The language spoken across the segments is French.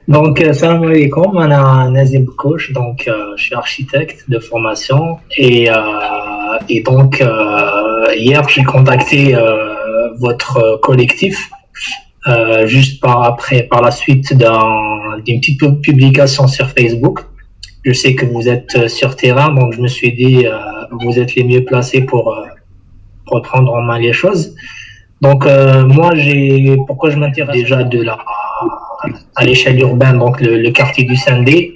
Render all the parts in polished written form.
Donc, salam alaikum, أنا Nazim Bkouch, donc je suis architecte de formation et donc hier j'ai contacté votre collectif juste par la suite d'une petite publication sur Facebook. Je sais que vous êtes sur terrain, donc je me suis dit vous êtes les mieux placés pour prendre en main les choses. Donc moi pourquoi je m'intéresse déjà à l'échelle urbaine, donc le quartier du Sendé,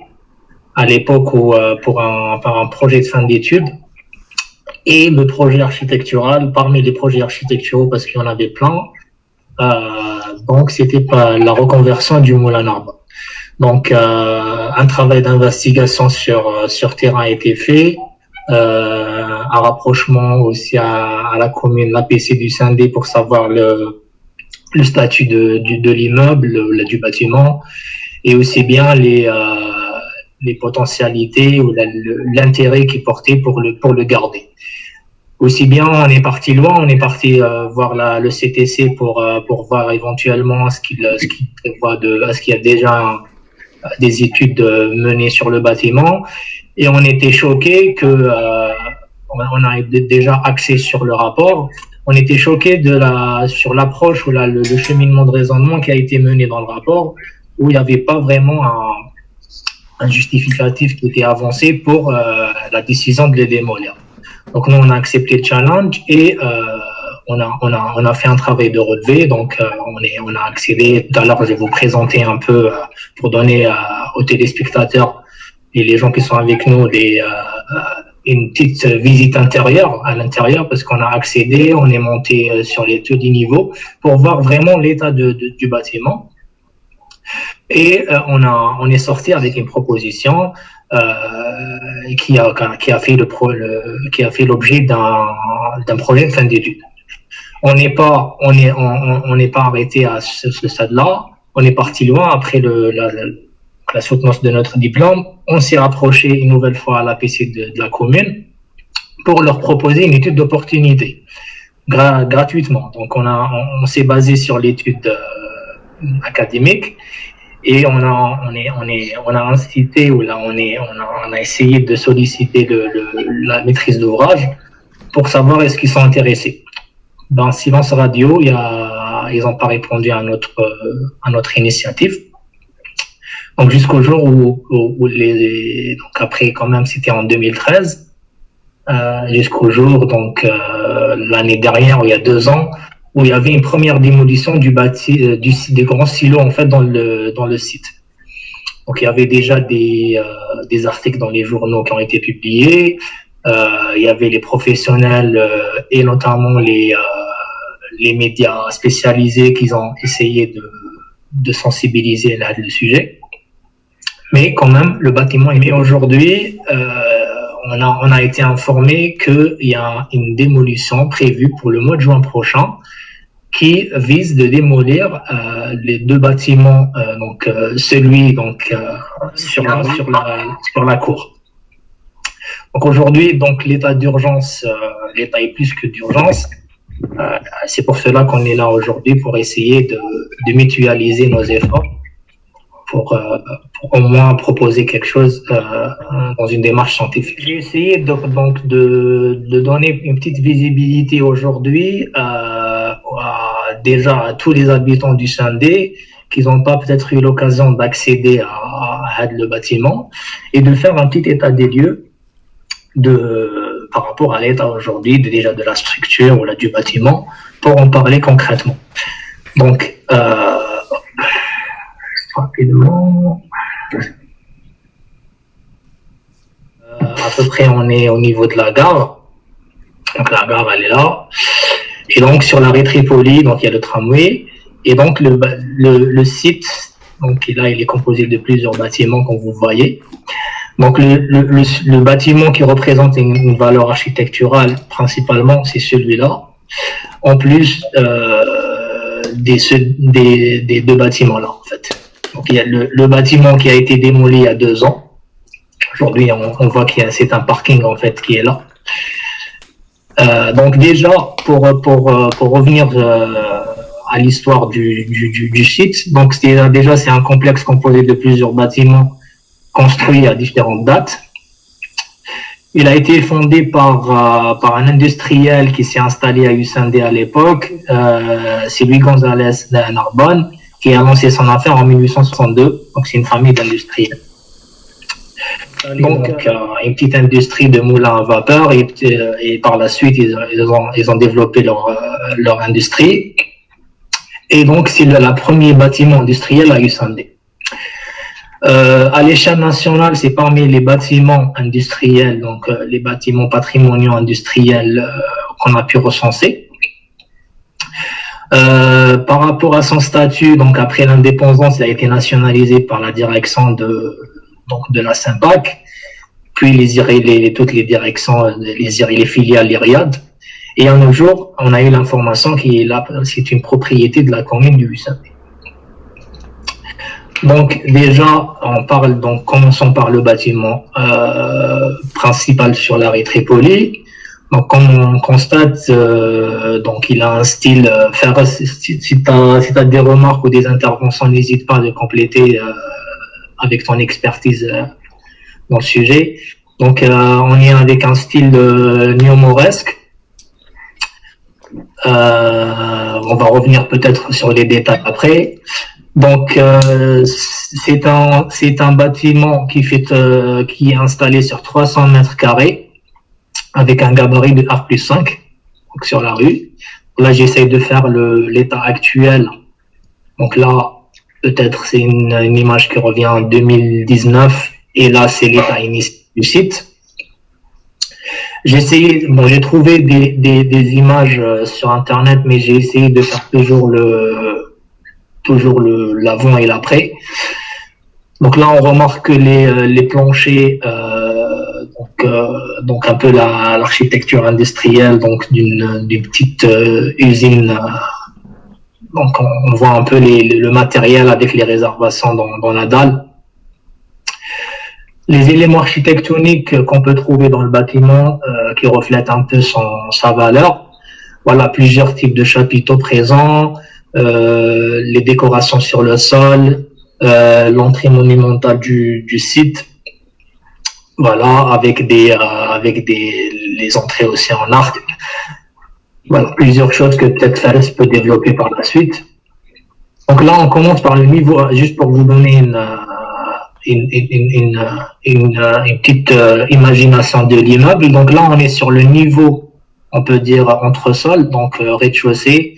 à l'époque où par un projet de fin d'études et le projet architectural, parmi les projets architecturaux parce qu'il y en avait plein, donc c'était pas la reconversion du Moulin Arba. Donc un travail d'investigation sur terrain a été fait, un rapprochement aussi à la commune, l'APC du Sendé pour savoir le statut de l'immeuble, du bâtiment, et aussi bien les potentialités ou l'intérêt qui est porté pour le garder. Aussi bien, on est parti loin, on est parti voir le CTC pour voir éventuellement ce qu'il prévoit est-ce qu'il y a déjà des études menées sur le bâtiment, et on était choqués que on a déjà axé sur le rapport. On était choqués sur l'approche ou le cheminement de raisonnement qui a été mené dans le rapport, où il n'y avait pas vraiment un justificatif qui était avancé pour la décision de les démolir. Donc nous, on a accepté le challenge et on a fait un travail de relevé. Donc on a accédé. Tout à l'heure, je vais vous présenter un peu pour donner aux téléspectateurs et les gens qui sont avec nous une petite visite intérieure à l'intérieur, parce qu'on a accédé, on est monté sur les 2 niveaux pour voir vraiment l'état du bâtiment. Et on est sorti avec une proposition qui a fait l'objet d'un projet de fin d'études. On n'est pas arrêté à ce stade-là. On est parti loin après la soutenance de notre diplôme. On s'est rapproché une nouvelle fois à l'APC de la commune pour leur proposer une étude d'opportunité gratuitement. Donc on s'est basé sur l'étude académique et on a incité ou là on a essayé de solliciter la maîtrise d'ouvrage pour savoir est-ce qu'ils sont intéressés. Dans silence radio, ils n'ont pas répondu à notre initiative. Donc jusqu'au jour où donc après quand même c'était en 2013, jusqu'au jour donc l'année dernière, il y a 2 ans, où il y avait une première démolition des grands silos en fait dans le site. Donc il y avait déjà des articles dans les journaux qui ont été publiés. Il y avait les professionnels et notamment les médias spécialisés qui ont essayé de sensibiliser le sujet. Mais quand même, le bâtiment est mis aujourd'hui. On a été informé qu'il y a une démolition prévue pour le mois de juin prochain qui vise de démolir les 2 bâtiments, donc celui donc sur la cour. Donc aujourd'hui, donc l'état d'urgence, l'état est plus que d'urgence. C'est pour cela qu'on est là aujourd'hui pour essayer de mutualiser nos efforts. Pour au moins proposer quelque chose dans une démarche scientifique. J'ai essayé donc de donner une petite visibilité aujourd'hui déjà à tous les habitants du Sendé qui n'ont pas peut-être eu l'occasion d'accéder à le bâtiment et de faire un petit état des lieux par rapport à l'état aujourd'hui déjà de la structure ou du bâtiment pour en parler concrètement. Donc rapidement. À peu près, on est au niveau de la gare. Donc la gare, elle est là. Et donc sur l'arrêt Tripoli, donc il y a le tramway. Et donc le site, donc là, il est composé de plusieurs bâtiments, comme vous voyez. Donc le bâtiment qui représente une valeur architecturale principalement, c'est celui-là. En plus des 2 bâtiments là, en fait. Donc il y a le bâtiment qui a été démoli il y a 2 ans. Aujourd'hui, on voit c'est un parking en fait qui est là. Donc déjà, pour revenir à l'histoire du site, donc c'est un complexe composé de plusieurs bâtiments construits à différentes dates. Il a été fondé par un industriel qui s'est installé à Usendé à l'époque, c'est Luis González Narbonne, qui a lancé son affaire en 1862. Donc c'est une famille d'industriels. Donc une petite industrie de moulins à vapeur et par la suite ils ont développé leur industrie. Et donc c'est le premier bâtiment industriel à Usendé. À l'échelle nationale, c'est parmi les bâtiments industriels, donc les bâtiments patrimoniaux industriels qu'on a pu recenser. Par rapport à son statut, donc après l'indépendance, il a été nationalisé par la direction de la SIMPAC, puis toutes les directions, les filiales, les RIAD. Et à nos jours, on a eu l'information c'est une propriété de la commune du Usendé. Donc déjà, commençons par le bâtiment principal sur la rue Tripoli. Donc comme on constate, donc il a un style. Si tu as des remarques ou des interventions, n'hésite pas à compléter avec ton expertise dans le sujet. Donc on est avec un style néo-mauresque. On va revenir peut-être sur les détails après. Donc c'est un bâtiment qui est installé sur 300 mètres carrés avec un gabarit de R+5 donc sur la rue. Là j'essaye de faire l'état actuel. Donc là peut-être c'est une image qui revient en 2019 et là c'est l'état initial du site. J'ai trouvé des images sur internet, mais j'ai essayé de faire toujours l'avant et l'après. Donc là, on remarque que les planchers, donc un peu l'architecture industrielle, donc d'une petite usine. Donc on voit un peu le matériel avec les réservations dans la dalle. Les éléments architectoniques qu'on peut trouver dans le bâtiment qui reflètent un peu sa valeur. Voilà, plusieurs types de chapiteaux présents. Les décorations sur le sol, l'entrée monumentale du site, voilà, avec les entrées aussi en arc. Voilà, plusieurs choses que peut-être Fares peut développer par la suite. Donc là, on commence par le niveau, juste pour vous donner une petite imagination de l'immeuble. Donc là, on est sur le niveau, on peut dire, entresol, donc rez-de-chaussée.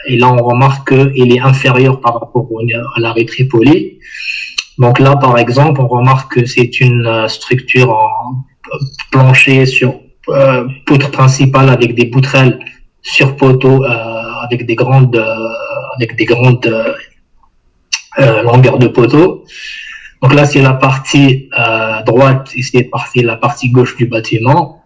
Et là, on remarque qu'il est inférieur par rapport à la rue Tripoli. Donc là, par exemple, on remarque que c'est une structure en plancher sur poutre principale avec des poutrelles sur poteau avec des grandes longueurs de poteau. Donc là, c'est la partie droite et c'est la partie gauche du bâtiment.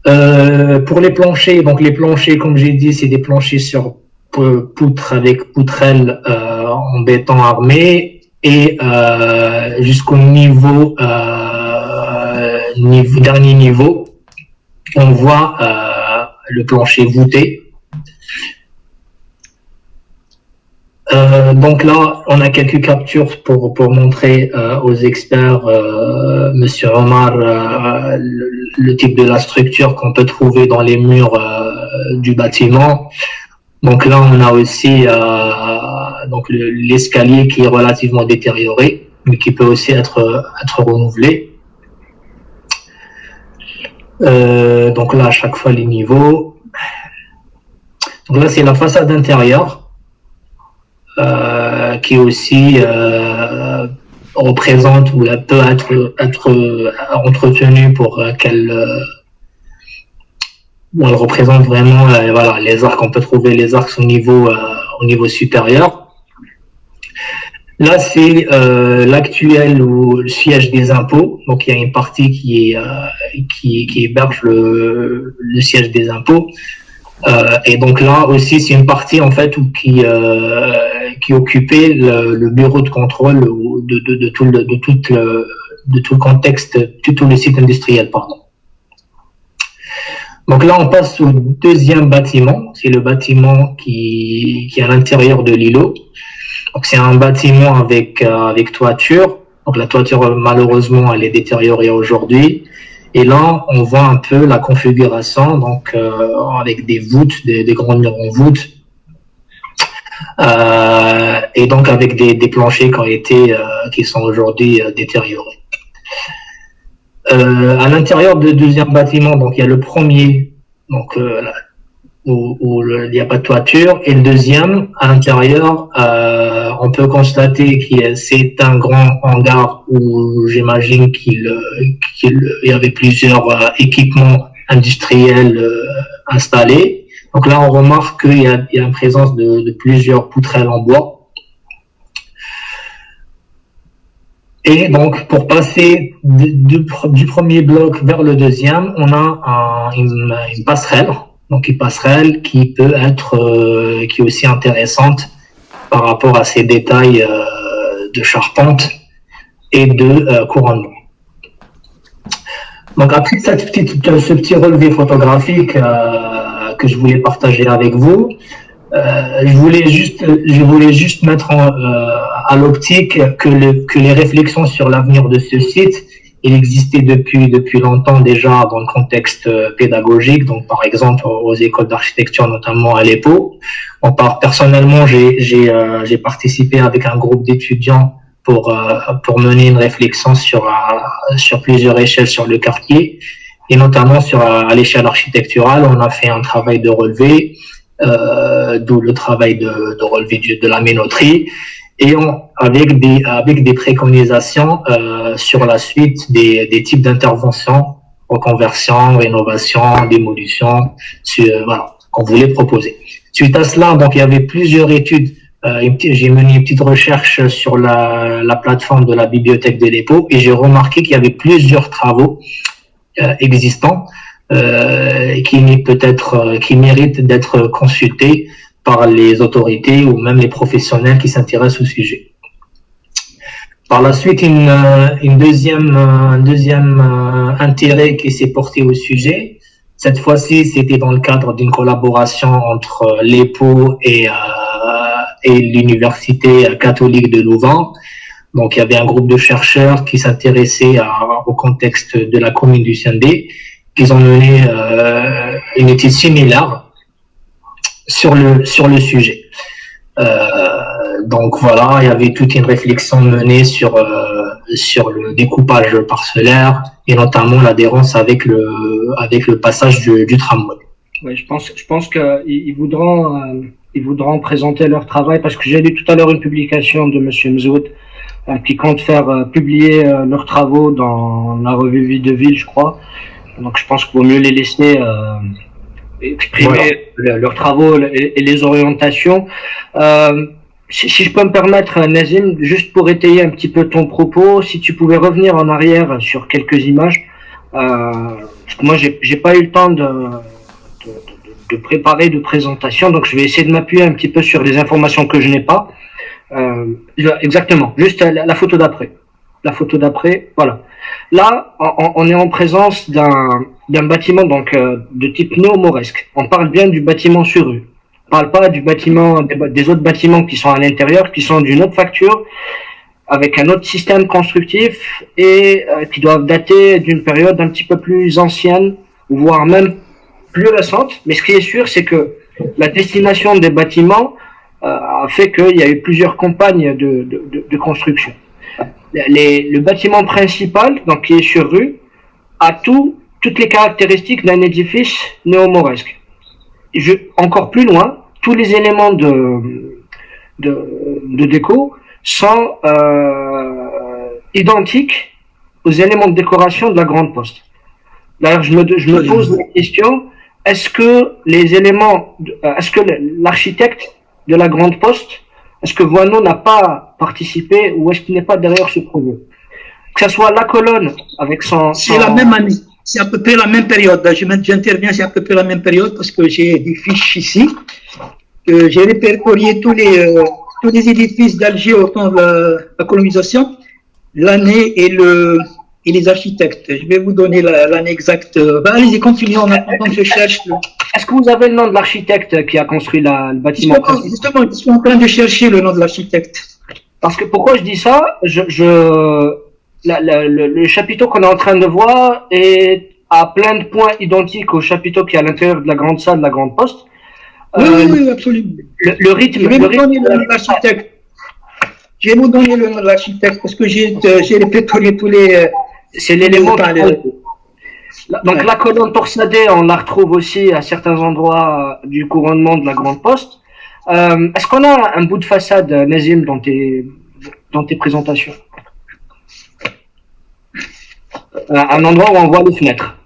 Pour les planchers, donc les planchers, comme j'ai dit, c'est des planchers sur poutre avec poutrelles en béton armé et jusqu'au dernier niveau, on voit le plancher voûté. Donc là, on a quelques captures pour montrer aux experts, Monsieur Omar, le type de la structure qu'on peut trouver dans les murs du bâtiment. Donc là, on a aussi donc l'escalier qui est relativement détérioré, mais qui peut aussi être renouvelé. Donc là, à chaque fois, les niveaux. Donc là, c'est la façade intérieure. Qui aussi représente ou peut être entretenue pour qu'elle elle représente vraiment voilà, les arcs. On peut trouver les arcs au niveau supérieur. Là, c'est l'actuel ou le siège des impôts. Donc, il y a une partie qui héberge le siège des impôts. Et donc là aussi, c'est une partie en fait qui occupait le bureau de contrôle de tout le contexte, de tout le site industriel, pardon. Donc là, on passe au deuxième bâtiment. C'est le bâtiment qui est à l'intérieur de l'îlot. Donc c'est un bâtiment avec toiture. Donc la toiture, malheureusement, elle est détériorée aujourd'hui. Et là, on voit un peu la configuration, donc avec des voûtes, des grands murs en voûte, et donc avec des planchers qui sont aujourd'hui détériorés. À l'intérieur du deuxième bâtiment, donc il y a le premier, donc où il n'y a pas de toiture, et le deuxième, à l'intérieur, on peut constater que c'est un grand hangar où j'imagine qu'il y avait plusieurs équipements industriels installés. Donc là, on remarque qu'il y a une présence de plusieurs poutrelles en bois. Et donc, pour passer du premier bloc vers le deuxième, on a une passerelle. Donc, une passerelle qui qui est aussi intéressante par rapport à ces détails de charpente et de couronnement. Donc, après ce petit relevé photographique que je voulais partager avec vous, je voulais juste mettre à l'optique que les réflexions sur l'avenir de ce site, il existait depuis longtemps déjà dans le contexte pédagogique, donc par exemple aux écoles d'architecture, notamment à l'EPO. Personnellement, j'ai participé avec un groupe d'étudiants pour mener une réflexion sur plusieurs échelles sur le quartier, et notamment à l'échelle architecturale, on a fait un travail de relevé, d'où le travail de relevé de la ménoterie, et avec des préconisations sur la suite des types d'interventions, reconversion, rénovation, démolition, voilà, qu'on voulait proposer. Suite à cela, donc il y avait plusieurs études. J'ai mené une petite recherche sur la plateforme de la bibliothèque de l'EPO, et j'ai remarqué qu'il y avait plusieurs travaux existants qui méritent d'être consultés par les autorités ou même les professionnels qui s'intéressent au sujet. Par la suite, un deuxième intérêt qui s'est porté au sujet. Cette fois-ci, c'était dans le cadre d'une collaboration entre l'EPO et l'Université catholique de Louvain. Donc, il y avait un groupe de chercheurs qui s'intéressaient au contexte de la commune du Sendé. Ils ont mené une étude similaire sur le sujet. Donc voilà, il y avait toute une réflexion menée sur le découpage parcellaire et notamment l'adhérence avec le passage du tramway. Oui, je pense qu'ils voudront présenter leur travail, parce que j'ai lu tout à l'heure une publication de Monsieur Mzoud qui compte faire publier leurs travaux dans la revue Vie de Ville, je crois. Donc je pense qu'il vaut mieux les laisser exprimer leurs travaux et les orientations. Si je peux me permettre, Nazim, juste pour étayer un petit peu ton propos, si tu pouvais revenir en arrière sur quelques images, parce que moi j'ai pas eu le temps de préparer de présentation, donc je vais essayer de m'appuyer un petit peu sur les informations que je n'ai pas. Exactement, juste la photo d'après. La photo d'après, voilà. Là, on est en présence d'un bâtiment donc de type néo-mauresque. On parle bien du bâtiment sur rue. On parle pas du bâtiment des autres bâtiments qui sont à l'intérieur, qui sont d'une autre facture, avec un autre système constructif et qui doivent dater d'une période un petit peu plus ancienne, voire même plus récente. Mais ce qui est sûr, c'est que la destination des bâtiments a fait qu'il y a eu plusieurs campagnes de construction. Le bâtiment principal, donc qui est sur rue, a toutes les caractéristiques d'un édifice néo-mauresque. Encore plus loin, tous les éléments de déco sont identiques aux éléments de décoration de la Grande Poste. D'ailleurs, je me pose la question, est-ce que l'architecte de la Grande Poste, est-ce que Voineau n'a pas participé, ou est-ce qu'il n'est pas derrière ce projet? Que ce soit la colonne avec C'est la même année, c'est à peu près la même période. J'interviens, c'est à peu près la même période, parce que j'ai des fiches ici. J'ai répertorié tous les édifices d'Alger au temps de la colonisation, l'année et le et les architectes. Je vais vous donner l'année exacte. Allez-y, continuez en attendant que je cherche. Est-ce que vous avez le nom de l'architecte qui a construit le bâtiment? Justement, je suis en train de chercher le nom de l'architecte. Parce que pourquoi je dis ça, le chapiteau qu'on est en train de voir a plein de points identiques au chapiteau qui est à l'intérieur de la grande salle de la grande poste. Oui, absolument. Le rythme. Je vais vous donner le nom de l'architecte. Je vais vous donner le nom de l'architecte parce que j'ai répertorié tous les. C'est l'élément. Donc la colonne torsadée, on la retrouve aussi à certains endroits du couronnement de la grande poste. Est-ce qu'on a un bout de façade, Nazim, dans tes présentations? Un endroit où on voit les fenêtres,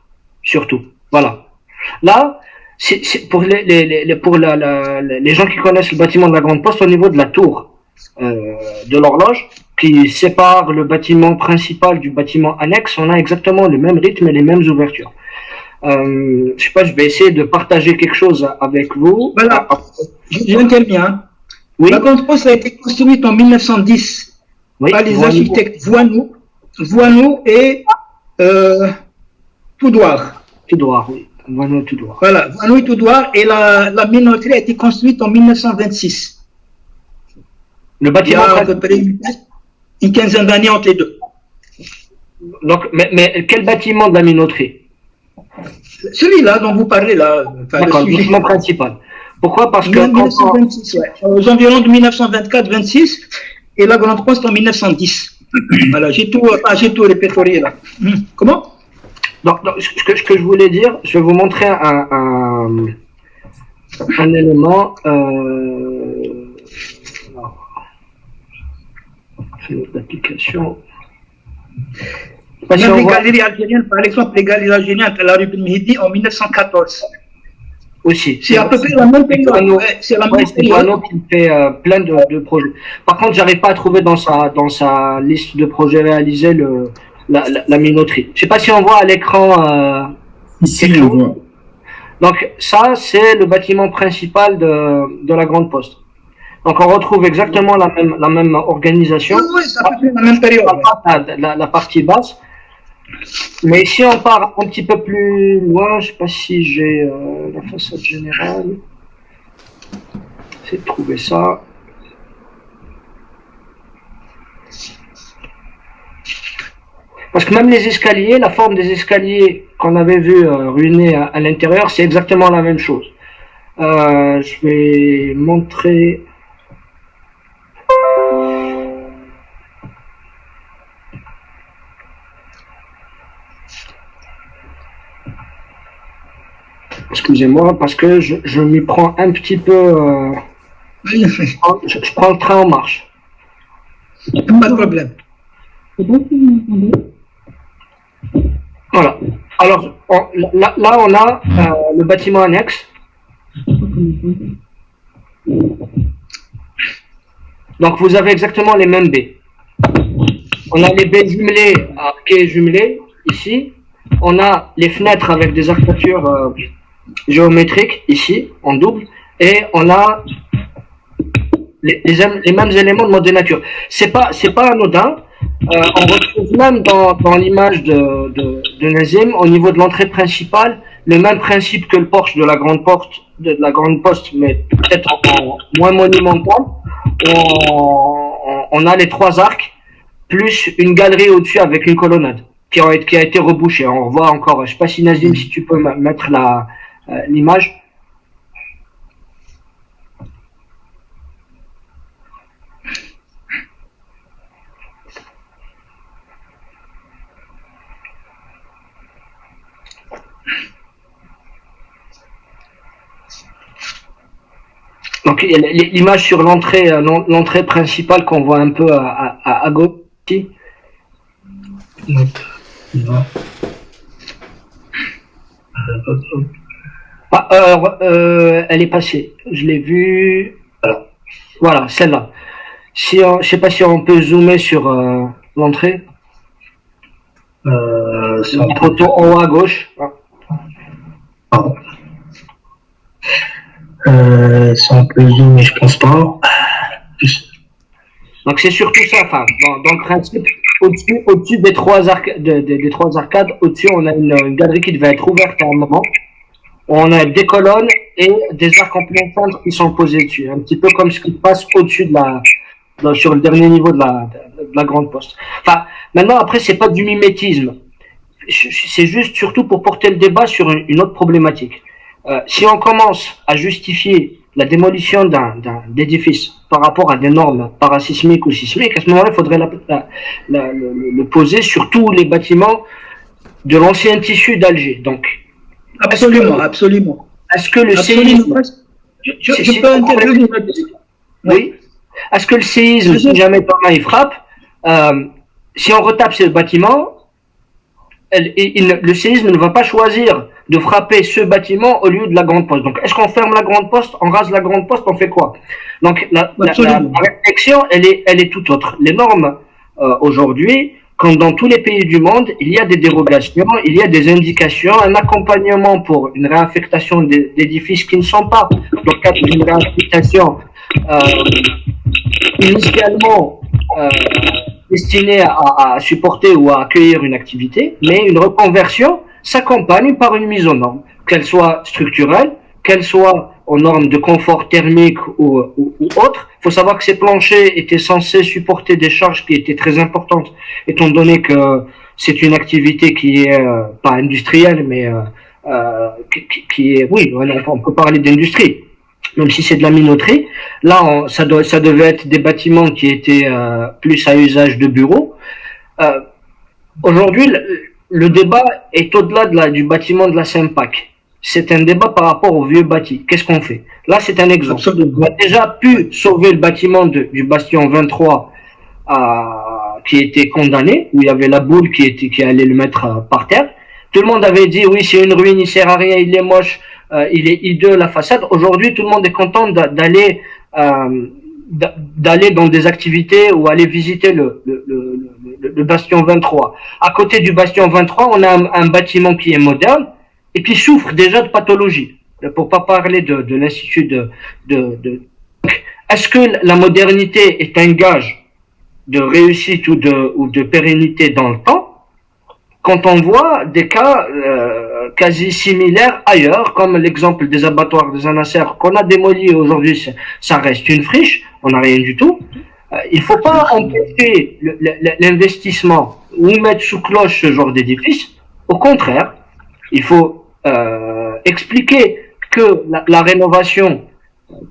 surtout. Voilà. Là, c'est pour les gens qui connaissent le bâtiment de la grande poste, au niveau de la tour de l'horloge, qui sépare le bâtiment principal du bâtiment annexe, on a exactement le même rythme et les mêmes ouvertures. Je sais pas, je vais essayer de partager quelque chose avec vous. Voilà, j'interviens. Oui. La grande poste a été construite en 1910 par les architectes Voineau et Toudoir. Toudoir, oui. Voineau et Toudoir. Voilà, Voineau et Toudoir, et la minoterie a été construite en 1926. Le bâtiment. Il y a à peu près une quinzaine d'années entre les deux. Donc, mais quel bâtiment de la minoterie? Celui-là dont vous parlez là. D'accord, le bâtiment principal. Pourquoi? Parce que 1926, ouais. Aux environs de 1924-26 et la grande poste en 1910. Voilà, j'ai tout répertorié là. Comment? Donc, ce que je voulais dire, je vais vous montrer un élément. L'application. Même les galeries algériennes, par exemple, les galeries algériennes à la rue Ben Mehdi en 1914. Aussi. C'est à peu près la même période. C'est la même période. Qui fait plein de projets. Par contre, j'arrive pas à trouver dans sa liste de projets réalisés la minoterie. Je sais pas si on voit à l'écran. Ici, on voit. Donc ça, c'est le bâtiment principal de la grande poste. Donc on retrouve exactement la même organisation. Oui, c'est à peu près la même période. La partie basse. Mais si on part un petit peu plus loin, je ne sais pas si j'ai la façade générale. J'essaie de trouver ça. Parce que même les escaliers, la forme des escaliers qu'on avait vu ruinés à l'intérieur, c'est exactement la même chose. Je vais montrer. Excusez-moi, parce que je m'y prends un petit peu. Je prends le train en marche. Pas de problème. Voilà. Alors, là, on a le bâtiment annexe. Donc, vous avez exactement les mêmes baies. On a les baies jumelées, arquées jumelées, ici. On a les fenêtres avec des arcatures géométriques, ici, en double. Et on a les mêmes éléments de mode de nature. C'est pas anodin. On retrouve même dans l'image de Nazim, au niveau de l'entrée principale, le même principe que le porche de la grande poste, mais peut-être moins monumental. On a les trois arcs, plus une galerie au-dessus avec une colonnade qui a été rebouchée. On voit encore, je ne sais pas si Nazim, si tu peux mettre l'image. Donc l'image sur l'entrée principale qu'on voit un peu à gauche. Elle est passée. Je l'ai vue. Voilà, celle-là. Je sais pas si on peut zoomer sur l'entrée. Sur la photo en haut à gauche. Pardon. Si on peut zoomer, je pense pas. Donc c'est surtout ça, enfin, dans le principe, Au-dessus des des trois arcades, au-dessus, on a une galerie qui devait être ouverte à un moment. On a des colonnes et des arcs en plein cintre qui sont posés dessus. Un petit peu comme ce qui passe au-dessus sur le dernier niveau de la grande poste. Enfin, maintenant, après, c'est pas du mimétisme. C'est juste surtout pour porter le débat sur une autre problématique. Si on commence à justifier la démolition d'un édifice par rapport à des normes parasismiques ou sismiques, à ce moment-là, il faudrait le poser sur tous les bâtiments de l'ancien tissu d'Alger. Donc, absolument, absolument. Est-ce que le séisme... Je peux intervenir? Oui. Est-ce que le séisme, si jamais il frappe, si on retape ce bâtiment, le séisme ne va pas choisir de frapper ce bâtiment au lieu de la grande poste. Donc, est-ce qu'on ferme la grande poste, on rase la grande poste, on fait quoi? Donc, la réflexion, elle est tout autre. Les normes, aujourd'hui, comme dans tous les pays du monde, il y a des dérogations, il y a des indications, un accompagnement pour une réaffectation d'édifices qui ne sont pas, dans le cadre d'une réaffectation initialement destinée à supporter ou à accueillir une activité, mais une reconversion s'accompagne par une mise aux normes, qu'elle soit structurelle, qu'elle soit aux normes de confort thermique ou autre. Il faut savoir que ces planchers étaient censés supporter des charges qui étaient très importantes, étant donné que c'est une activité qui est pas industrielle, mais qui est, oui, on peut parler d'industrie, même si c'est de la minoterie. Là, ça devait être des bâtiments qui étaient plus à usage de bureaux. Aujourd'hui, le débat est au-delà du bâtiment de la Saint-Pac. C'est un débat par rapport au vieux bâti. Qu'est-ce qu'on fait? Là, c'est un exemple. Absolument. On a déjà pu sauver le bâtiment du bastion 23 qui était condamné, où il y avait la boule qui allait le mettre par terre. Tout le monde avait dit, oui, c'est une ruine, il sert à rien, il est moche, il est hideux, la façade. Aujourd'hui, tout le monde est content d'aller dans des activités ou aller visiter le bastion 23. À côté du bastion 23, on a un bâtiment qui est moderne et qui souffre déjà de pathologie. Pour pas parler de l'institut Est-ce que la modernité est un gage de réussite ou de pérennité dans le temps? Quand on voit des cas quasi similaires ailleurs, comme l'exemple des abattoirs des Anasser qu'on a démolis aujourd'hui, ça reste une friche, on n'a rien du tout. Il faut pas empêcher l'investissement ou mettre sous cloche ce genre d'édifice. Au contraire, il faut expliquer que la rénovation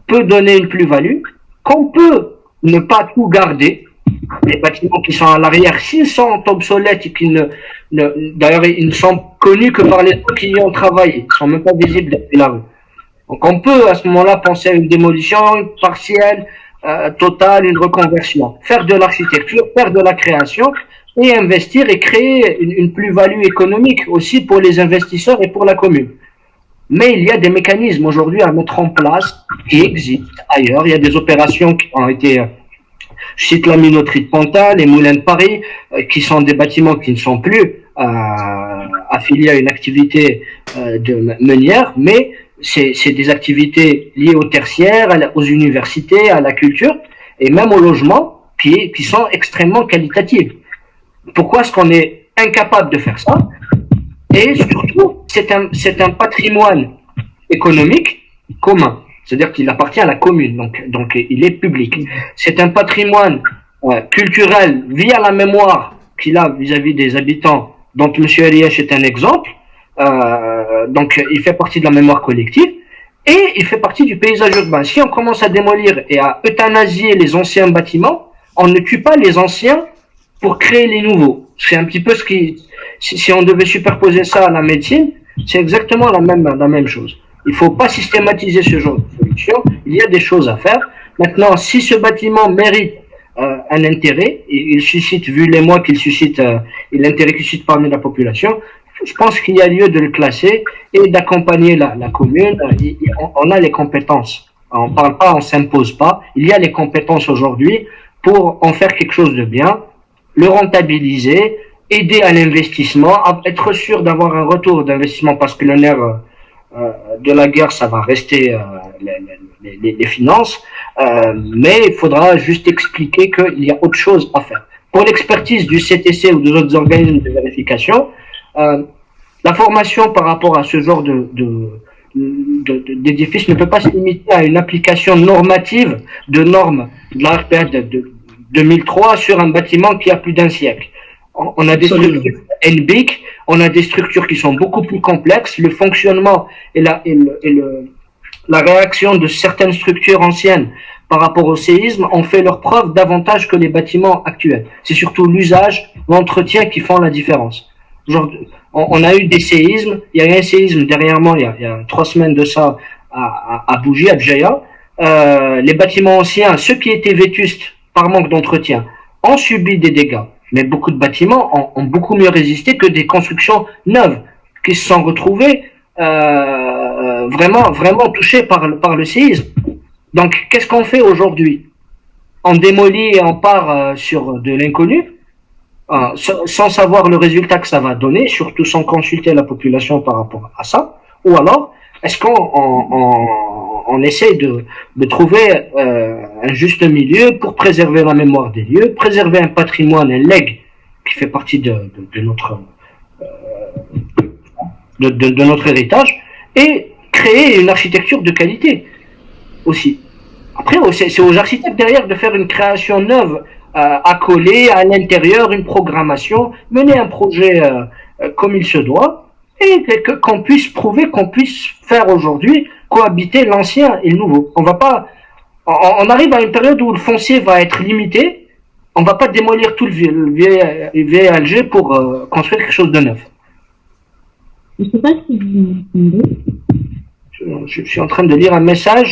peut donner une plus-value, qu'on peut ne pas tout garder. Les bâtiments qui sont à l'arrière, s'ils sont obsolètes et d'ailleurs, ils ne sont connus que par les gens qui y ont travaillé, ils ne sont même pas visibles depuis la rue. Donc, on peut à ce moment-là penser à une démolition partielle, totale, une reconversion, faire de l'architecture, faire de la création et investir et créer une plus-value économique aussi pour les investisseurs et pour la commune. Mais il y a des mécanismes aujourd'hui à mettre en place qui existent ailleurs. Il y a des opérations qui ont été... Je cite la minoterie de Pantin, les moulins de Paris, qui sont des bâtiments qui ne sont plus affiliés à une activité de meunière, mais c'est des activités liées au tertiaire, aux universités, à la culture, et même au logement, qui sont extrêmement qualitatives. Pourquoi est-ce qu'on est incapable de faire ça? Et surtout, c'est un patrimoine économique commun. C'est-à-dire qu'il appartient à la commune, donc il est public. C'est un patrimoine culturel via la mémoire qu'il a vis-à-vis des habitants, dont M. Arièche est un exemple. Donc il fait partie de la mémoire collective et il fait partie du paysage urbain. Si on commence à démolir et à euthanasier les anciens bâtiments, on ne tue pas les anciens pour créer les nouveaux. C'est un petit peu si on devait superposer ça à la médecine, c'est exactement la même chose. Il ne faut pas systématiser ce genre de solution. Il y a des choses à faire. Maintenant, si ce bâtiment mérite un intérêt, il suscite, vu les mois qu'il suscite, et l'intérêt qu'il suscite parmi la population, je pense qu'il y a lieu de le classer et d'accompagner la commune. On a les compétences. On ne parle pas, on ne s'impose pas. Il y a les compétences aujourd'hui pour en faire quelque chose de bien, le rentabiliser, aider à l'investissement, être sûr d'avoir un retour d'investissement parce que le nerf de la guerre, ça va rester les finances, mais il faudra juste expliquer qu'il y a autre chose à faire. pour l'expertise du CTC ou des autres organismes de vérification, la formation par rapport à ce genre d'édifice ne peut pas se limiter à une application normative de normes de la RPA de 2003 sur un bâtiment qui a plus d'un siècle. On a des structures NBIC, on a des structures qui sont beaucoup plus complexes. Le fonctionnement et la réaction de certaines structures anciennes par rapport au séisme ont fait leur preuve davantage que les bâtiments actuels. C'est surtout l'usage, l'entretien qui font la différence. Genre, on a eu des séismes. Il y a eu un séisme derrière moi il y a 3 semaines de ça à Bougie, à Bjaya. Les bâtiments anciens, ceux qui étaient vétustes par manque d'entretien, ont subi des dégâts. Mais beaucoup de bâtiments ont beaucoup mieux résisté que des constructions neuves qui se sont retrouvées vraiment touchées par le séisme. Donc, qu'est-ce qu'on fait aujourd'hui? On démolit et on part sur de l'inconnu, sans savoir le résultat que ça va donner, surtout sans consulter la population par rapport à ça. Ou alors, est-ce qu'on essaie de trouver un juste milieu pour préserver la mémoire des lieux, préserver un patrimoine, un legs qui fait partie de notre héritage, et créer une architecture de qualité aussi. Après, c'est aux architectes derrière de faire une création neuve, accolée à l'intérieur, une programmation, mener un projet comme il se doit, et qu'on puisse prouver, qu'on puisse faire aujourd'hui cohabiter l'ancien et le nouveau. On arrive à une période où le foncier va être limité. On va pas démolir tout le vieil Alger pour construire quelque chose de neuf. Je sais pas si vous m'entendez. Je suis en train de lire un message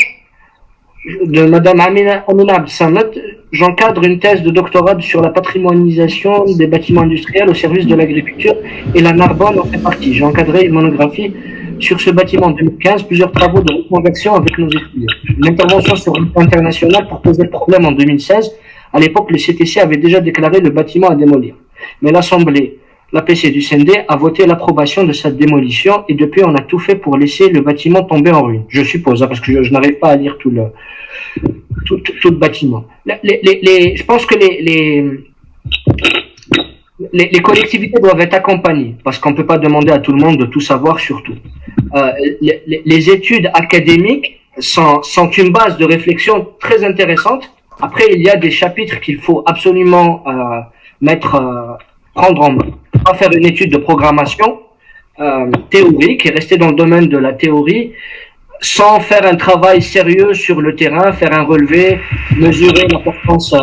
de Madame Amina Absamat. J'encadre une thèse de doctorat sur la patrimonisation des bâtiments industriels au service de l'agriculture et la Narbonne en fait partie. J'ai encadré une monographie sur ce bâtiment en 2015, plusieurs travaux de reconversion avec nos étudiants. Une intervention sur le plan international pour poser le problème en 2016. À l'époque, le CTC avait déjà déclaré le bâtiment à démolir. Mais l'Assemblée, l'APC du CND, a voté l'approbation de cette démolition et depuis, on a tout fait pour laisser le bâtiment tomber en ruine. Je suppose, parce que je n'arrive pas à lire tout le bâtiment. Je pense que les collectivités doivent être accompagnées parce qu'on ne peut pas demander à tout le monde de tout savoir sur tout. Les études académiques sont une base de réflexion très intéressante. Après, il y a des chapitres qu'il faut absolument prendre en main. Pas faire une étude de programmation théorique et rester dans le domaine de la théorie sans faire un travail sérieux sur le terrain, faire un relevé, mesurer l'importance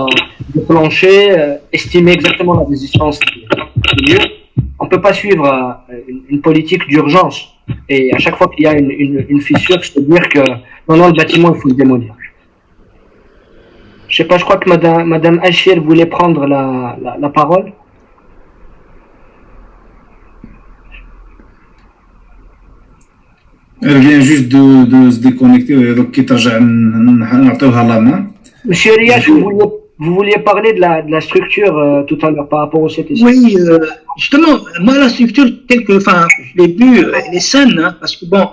du plancher, estimer exactement la résistance du lieu. On ne peut pas suivre une politique d'urgence et à chaque fois qu'il y a une fissure, se dire que non, le bâtiment, il faut le démolir. Je sais pas, je crois que Madame Achir voulait prendre la parole. Elle vient juste de se déconnecter, donc نعطيوها la main. Monsieur Elias, vous vouliez parler de la structure tout à l'heure par rapport au CTC. Oui, justement, moi la structure telle que, je l'ai vue, elle est saine, hein, parce que bon,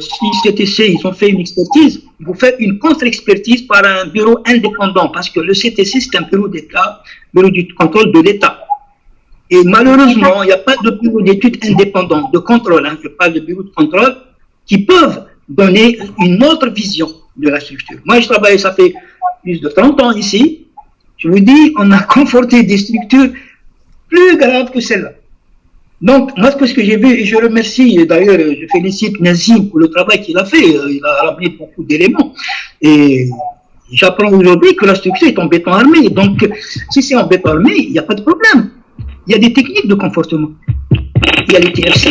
si CTC, ils ont fait une expertise, ils vont faire une contre-expertise par un bureau indépendant, parce que le CTC, c'est un bureau d'État, bureau du contrôle de l'État. Et malheureusement, il n'y a pas de bureau d'études indépendant, de contrôle, hein, je parle de bureau de contrôle, qui peuvent donner une autre vision de la structure. Moi, je travaille, ça fait plus de 30 ans ici. Je vous dis, on a conforté des structures plus graves que celle-là. Donc, moi, ce que j'ai vu, et je remercie, d'ailleurs, je félicite Nazim pour le travail qu'il a fait, il a ramené beaucoup d'éléments. Et j'apprends aujourd'hui que la structure est en béton armé. Donc, si c'est en béton armé, il n'y a pas de problème. Il y a des techniques de confortement. Il y a les TFC,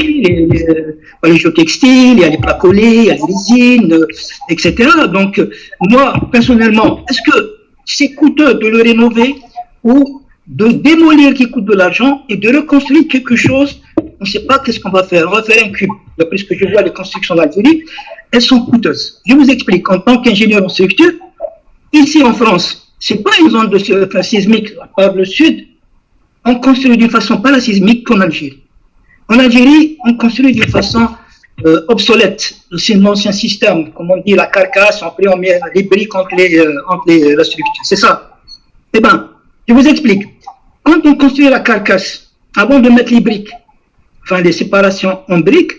les géotextiles, il y a les plats collés, il y a les résines, etc. Donc, moi, personnellement, est-ce que c'est coûteux de le rénover ou de démolir qui coûte de l'argent et de reconstruire quelque chose? On ne sait pas qu'est-ce qu'on va faire. On va faire un cube. D'après ce que je vois, les constructions d'Algérie, elles sont coûteuses. Je vous explique. En tant qu'ingénieur en structure, ici en France, c'est pas une zone de sismique, à part le sud. On construit d'une façon parasismique qu'en Algérie. En Algérie, on construit d'une façon obsolète. C'est un ancien système, comme on dit, la carcasse, après on met les briques entre les structures. C'est ça. Eh bien, Je vous explique. Quand on construit la carcasse, avant de mettre les briques, enfin les séparations en briques,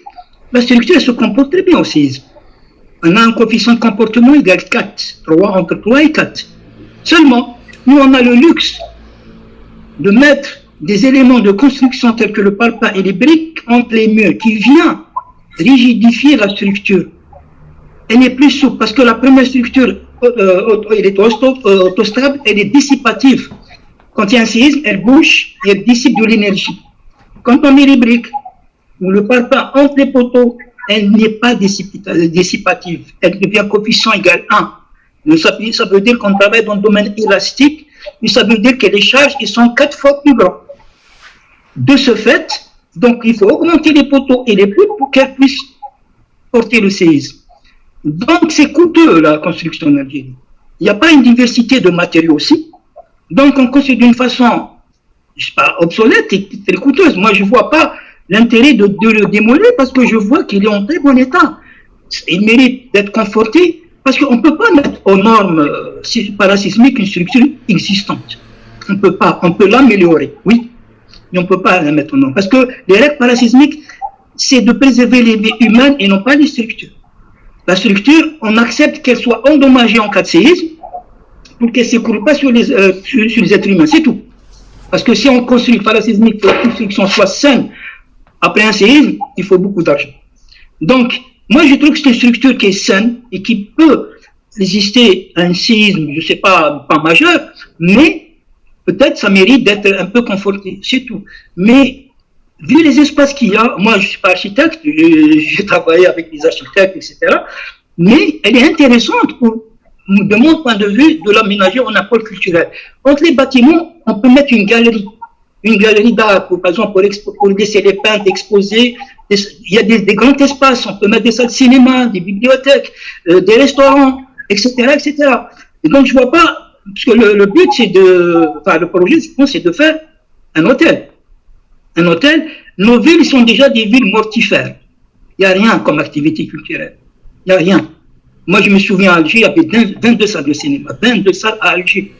la structure se comporte très bien au séisme. On a un coefficient de comportement égal 4, 3 entre 3 et 4. Seulement, nous on a le luxe de mettre des éléments de construction tels que le parpaing et les briques entre les murs qui vient rigidifier la structure. Elle n'est plus souple parce que la première structure, elle est autostable, elle est dissipative. Quand il y a un séisme, elle bouge et elle dissipe de l'énergie. Quand on met les briques ou le parpaing entre les poteaux, elle n'est pas dissipative. Elle devient coefficient égal 1. Ça veut dire qu'on travaille dans le domaine élastique, mais ça veut dire que les charges sont 4 fois plus grandes. De ce fait, donc il faut augmenter les poteaux et les poutres pour qu'elles puissent porter le séisme. Donc c'est coûteux la construction en Algérie. Il n'y a pas une diversité de matériaux aussi. Donc on construit d'une façon, je sais pas, obsolète et très coûteuse. Moi je ne vois pas l'intérêt de le démolir parce que je vois qu'il est en très bon état. Il mérite d'être conforté parce qu'on ne peut pas mettre aux normes parasismiques une structure existante. On ne peut pas, on peut l'améliorer, oui, mais on ne peut pas la mettre aux normes. Parce que les règles parasismiques, c'est de préserver les vies humaines et non pas les structures. La structure, on accepte qu'elle soit endommagée en cas de séisme pour qu'elle ne s'écroule pas sur les êtres humains, c'est tout. Parce que si on construit parasismique pour que la construction soit saine après un séisme, il faut beaucoup d'argent. Donc, moi je trouve que c'est une structure qui est saine et qui peut résister à un séisme, je ne sais pas, pas majeur, mais peut-être ça mérite d'être un peu conforté, c'est tout. Mais vu les espaces qu'il y a, moi je ne suis pas architecte, j'ai travaillé avec des architectes, etc. Mais elle est intéressante de mon point de vue de l'aménager en apport culturel. Entre les bâtiments, on peut mettre une galerie d'art, par exemple, pour laisser les peintres exposer. Il y a des grands espaces, on peut mettre des salles de cinéma, des bibliothèques, des restaurants, etc., etc. Et donc je ne vois pas, parce que le but c'est le projet, je pense, c'est de faire un hôtel. Un hôtel, nos villes sont déjà des villes mortifères. Il n'y a rien comme activité culturelle. Il n'y a rien. Moi, je me souviens à Alger, il y avait 22 salles de cinéma. 22 salles à Alger.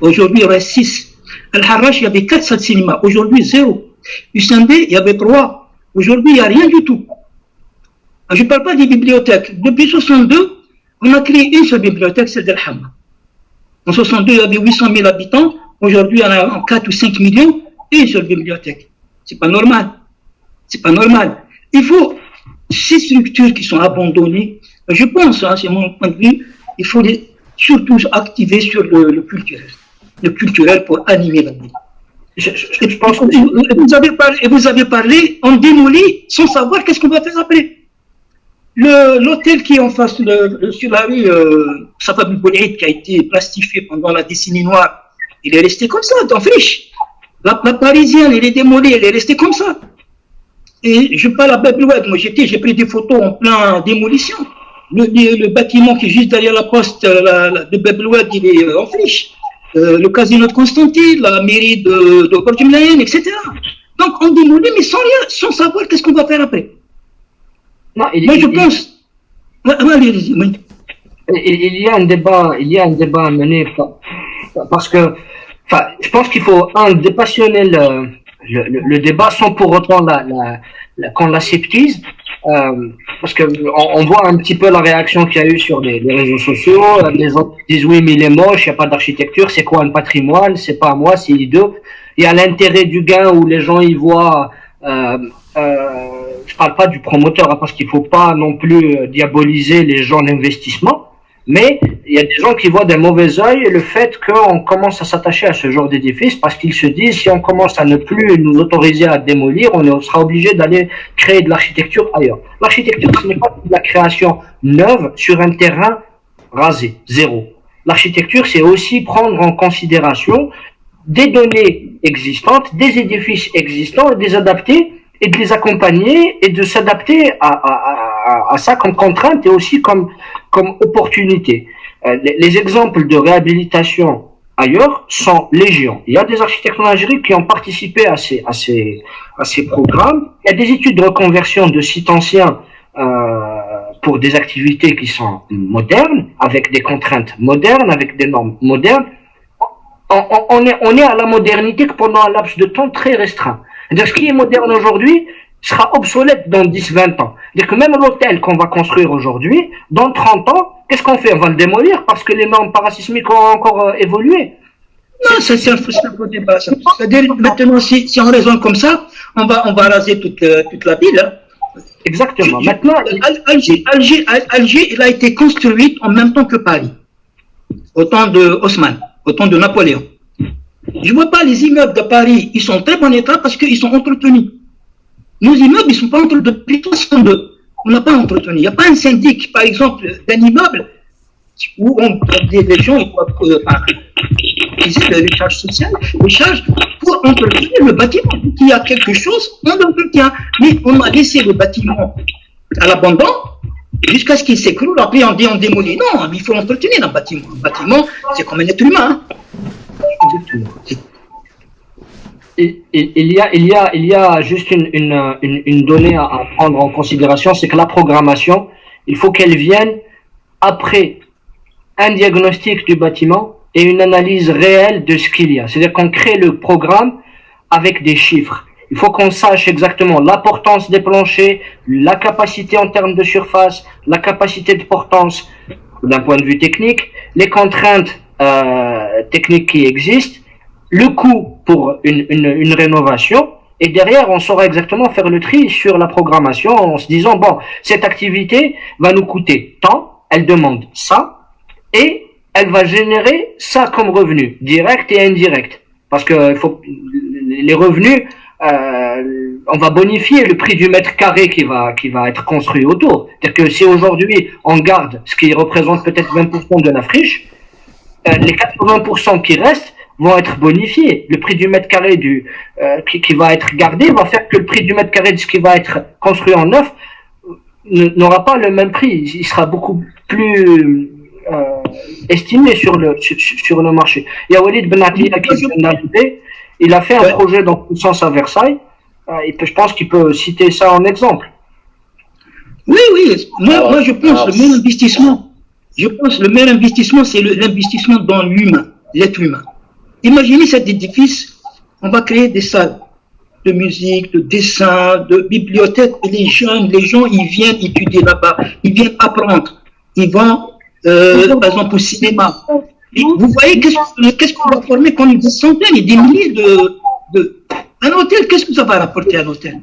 Aujourd'hui, il y en reste 6. Al-Harrach, il y avait 4 salles de cinéma. Aujourd'hui, 0. Hussein-Bey, il y avait 3. Aujourd'hui, il n'y a rien du tout. Je ne parle pas des bibliothèques. Depuis 1962, on a créé une seule bibliothèque, celle d'Al-Hamma. En 1962, il y avait 800 000 habitants. Aujourd'hui, il y en a 4 ou 5 millions. Une seule bibliothèque. C'est pas normal. C'est pas normal. Il faut ces structures qui sont abandonnées. Je pense, c'est mon point de vue, il faut surtout activer sur le culturel. Le culturel pour animer la vie. Je pense que vous avez parlé, on démolit sans savoir qu'est-ce qu'on va faire après. L'hôtel qui est en face sur la rue Safabi Boulid, qui a été plastifié pendant la décennie noire, il est resté comme ça, en friche. La Parisienne, elle est démolie, elle est restée comme ça. Et je parle à Bebloued, moi j'ai pris des photos en plein démolition. Le bâtiment qui est juste derrière la poste de Bebloued, il est en friche. Le casino de Constantine, la mairie de Portumlaïen, etc. Donc on démolit, mais sans rien, sans savoir qu'est-ce qu'on va faire après. Non, moi je pense. Allez-y, oui. Il y a un débat à mener parce que, enfin, je pense qu'il faut dépassionner le débat sans pour autant qu'on l'aseptise, parce que on voit un petit peu la réaction qu'il y a eu sur les réseaux sociaux. Les gens disent oui, mais il est moche, il n'y a pas d'architecture, c'est quoi un patrimoine, c'est pas à moi, c'est hideux. Il y a l'intérêt du gain où les gens y voient. Je parle pas du promoteur, hein, parce qu'il faut pas non plus diaboliser les gens d'investissement. Mais il y a des gens qui voient d'un mauvais œil le fait qu'on commence à s'attacher à ce genre d'édifice parce qu'ils se disent si on commence à ne plus nous autoriser à démolir, on sera obligé d'aller créer de l'architecture ailleurs. L'architecture, ce n'est pas de la création neuve sur un terrain rasé, zéro. L'architecture, c'est aussi prendre en considération des données existantes, des édifices existants et des adapter et de les accompagner et de s'adapter à ça comme contrainte et aussi comme opportunité. Les exemples de réhabilitation ailleurs sont légion. Il y a des architectes en Algérie qui ont participé à ces programmes. Il y a des études de reconversion de sites anciens pour des activités qui sont modernes, avec des contraintes modernes, avec des normes modernes. on est à la modernité que pendant un laps de temps très restreint. C'est-à-dire, ce qui est moderne aujourd'hui sera obsolète dans 10-20 ans. C'est-à-dire que même l'hôtel qu'on va construire aujourd'hui, dans 30 ans, qu'est-ce qu'on fait? On va le démolir parce que les normes parasismiques ont encore évolué. Non, c'est un faux débat. C'est-à-dire, maintenant, si on raisonne comme ça, on va raser toute la ville. Hein. Exactement. Maintenant, Alger, il a été construite en même temps que Paris, au temps de Haussmann, au temps de Napoléon. Je ne vois pas les immeubles de Paris, ils sont en très bon état parce qu'ils sont entretenus. Nos immeubles, ils ne sont pas entretenus depuis 1902. On n'a pas entretenu. Il n'y a pas un syndic, par exemple, d'un immeuble où les gens ils doivent utiliser les charges sociales, les charges pour entretenir le bâtiment. Il y a quelque chose, on l'entretient. Mais on a laissé le bâtiment à l'abandon jusqu'à ce qu'il s'écroule. Après, on dit on démolit. Non, il faut entretenir un bâtiment. Un bâtiment, c'est comme un être humain. Il y a juste une donnée à prendre en considération, c'est que la programmation, il faut qu'elle vienne après un diagnostic du bâtiment et une analyse réelle de ce qu'il y a. C'est-à-dire qu'on crée le programme avec des chiffres. Il faut qu'on sache exactement l'importance des planchers, la capacité en termes de surface, la capacité de portance d'un point de vue technique, les contraintes techniques qui existent, le coût pour une rénovation, et derrière, on saura exactement faire le tri sur la programmation en se disant, bon, cette activité va nous coûter tant, elle demande ça, et elle va générer ça comme revenu, direct et indirect. Parce que les revenus, on va bonifier le prix du mètre carré qui va être construit autour. C'est-à-dire que si aujourd'hui, on garde ce qui représente peut-être 20% de la friche, les 80% qui restent vont être bonifiés. Le prix du mètre carré qui va être gardé va faire que le prix du mètre carré de ce qui va être construit en neuf n'aura pas le même prix. Il sera beaucoup plus estimé sur le marché. Il y a Walid Benatia qui vient d'arriver. Il a fait un projet dans puissance à Versailles. Je pense qu'il peut citer ça en exemple. Oui. Moi, je pense le meilleur investissement. Je pense le meilleur investissement, c'est l'investissement dans l'humain, l'être humain. Imaginez cet édifice, on va créer des salles de musique, de dessin, de bibliothèque. Et les gens, ils viennent étudier là-bas, ils viennent apprendre. Ils vont, par exemple, au cinéma. Et vous voyez qu'est-ce qu'on va former comme des centaines et des milliers de... Un hôtel, qu'est-ce que ça va rapporter un hôtel?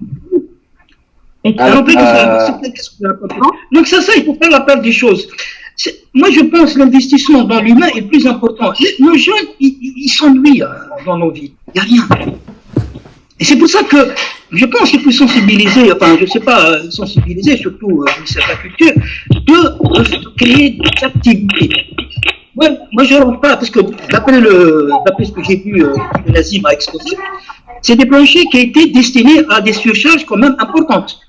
Donc ça, il faut faire la part des choses. Moi, je pense que l'investissement dans l'humain est plus important. Nos jeunes, ils s'ennuient dans nos vies. Il n'y a rien. Et c'est pour ça que je pense qu'il faut sensibiliser, enfin, je ne sais pas, sensibiliser surtout le ministère de la Culture, de créer des activités. Moi, je ne rentre pas, parce que d'après ce que j'ai vu, Nazim a exposé, c'est des planchers qui étaient destinés à des surcharges quand même importantes.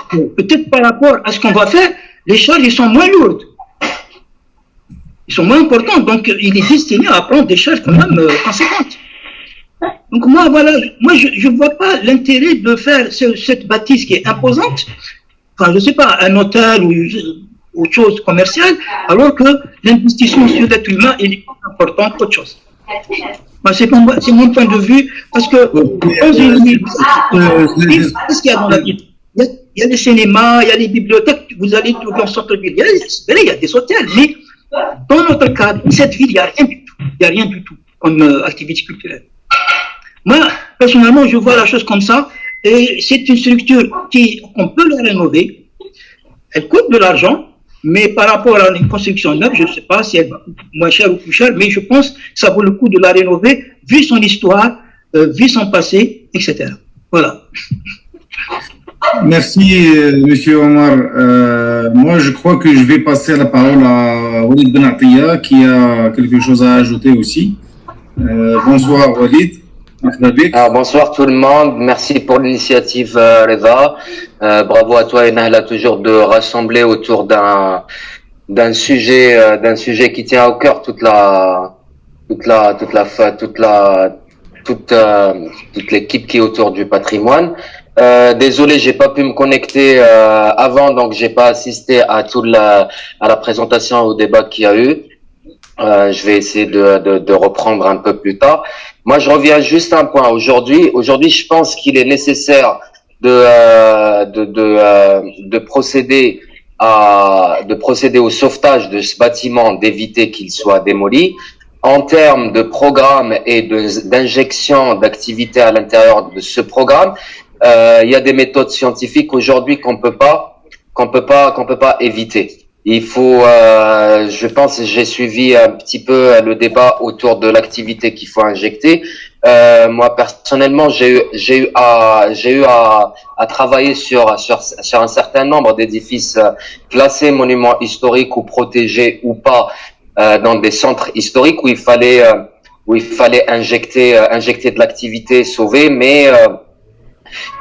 Peut-être par rapport à ce qu'on va faire, les charges ils sont moins lourdes. Ils sont moins importants, donc il est destiné à prendre des charges quand même conséquentes. Donc moi, je ne vois pas l'intérêt de faire cette bâtisse qui est imposante, enfin, je ne sais pas, un hôtel ou autre chose commerciale, alors que l'investissement sur l'être humain est plus important qu'autre chose. C'est mon point de vue, parce que dans une ville, qu'est-ce qu'il y a dans la ville? Il y a des cinémas, il y a des bibliothèques, vous allez trouver en centre-ville, il y a des hôtels, mais dans notre cadre, cette ville, il n'y a rien du tout. Il n'y a rien du tout comme activité culturelle. Moi, personnellement, je vois la chose comme ça, et c'est une structure qu'on peut la rénover. Elle coûte de l'argent, mais par rapport à une construction neuve, je ne sais pas si elle va moins cher ou plus cher, mais je pense que ça vaut le coup de la rénover, vu son histoire, vu son passé, etc. Voilà. Merci, Monsieur Omar. Moi, je crois que je vais passer la parole à Walid Benatia, qui a quelque chose à ajouter aussi. Bonsoir, Walid. Bonsoir tout le monde. Merci pour l'initiative, Reza. Bravo à toi et Nahla, toujours de rassembler autour d'un sujet qui tient au cœur toute l'équipe qui est autour du patrimoine. Désolé, j'ai pas pu me connecter avant, donc j'ai pas assisté à la présentation, au débat qu'il y a eu. Je vais essayer de reprendre un peu plus tard. Moi, je reviens juste à un point. Aujourd'hui, je pense qu'il est nécessaire de procéder au sauvetage de ce bâtiment, d'éviter qu'il soit démoli. En termes de programme et d'injection d'activité à l'intérieur de ce programme, il y a des méthodes scientifiques aujourd'hui qu'on peut pas éviter. Il faut, je pense, j'ai suivi un petit peu le débat autour de l'activité qu'il faut injecter. Moi personnellement, j'ai eu à travailler sur un certain nombre d'édifices classés monuments historiques ou protégés ou pas, dans des centres historiques où il fallait injecter de l'activité, sauver, mais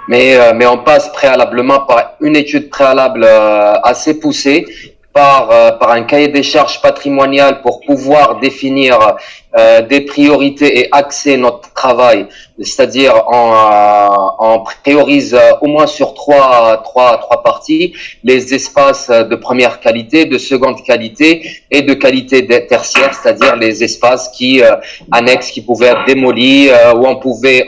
on passe préalablement par une étude préalable assez poussée, par un cahier des charges patrimonial pour pouvoir définir des priorités et axer notre travail, c'est-à-dire on priorise au moins sur trois parties: les espaces de première qualité, de seconde qualité et de qualité tertiaire, c'est-à-dire les espaces annexes qui pouvaient être démolis, où on pouvait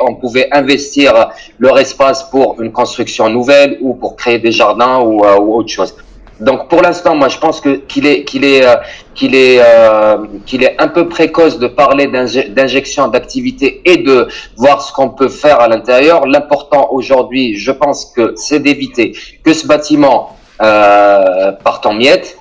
investir leur espace pour une construction nouvelle ou pour créer des jardins ou autre chose. Donc pour l'instant, moi je pense qu'il est un peu précoce de parler d'injection d'activité et de voir ce qu'on peut faire à l'intérieur. L'important aujourd'hui, je pense que c'est d'éviter que ce bâtiment parte en miettes.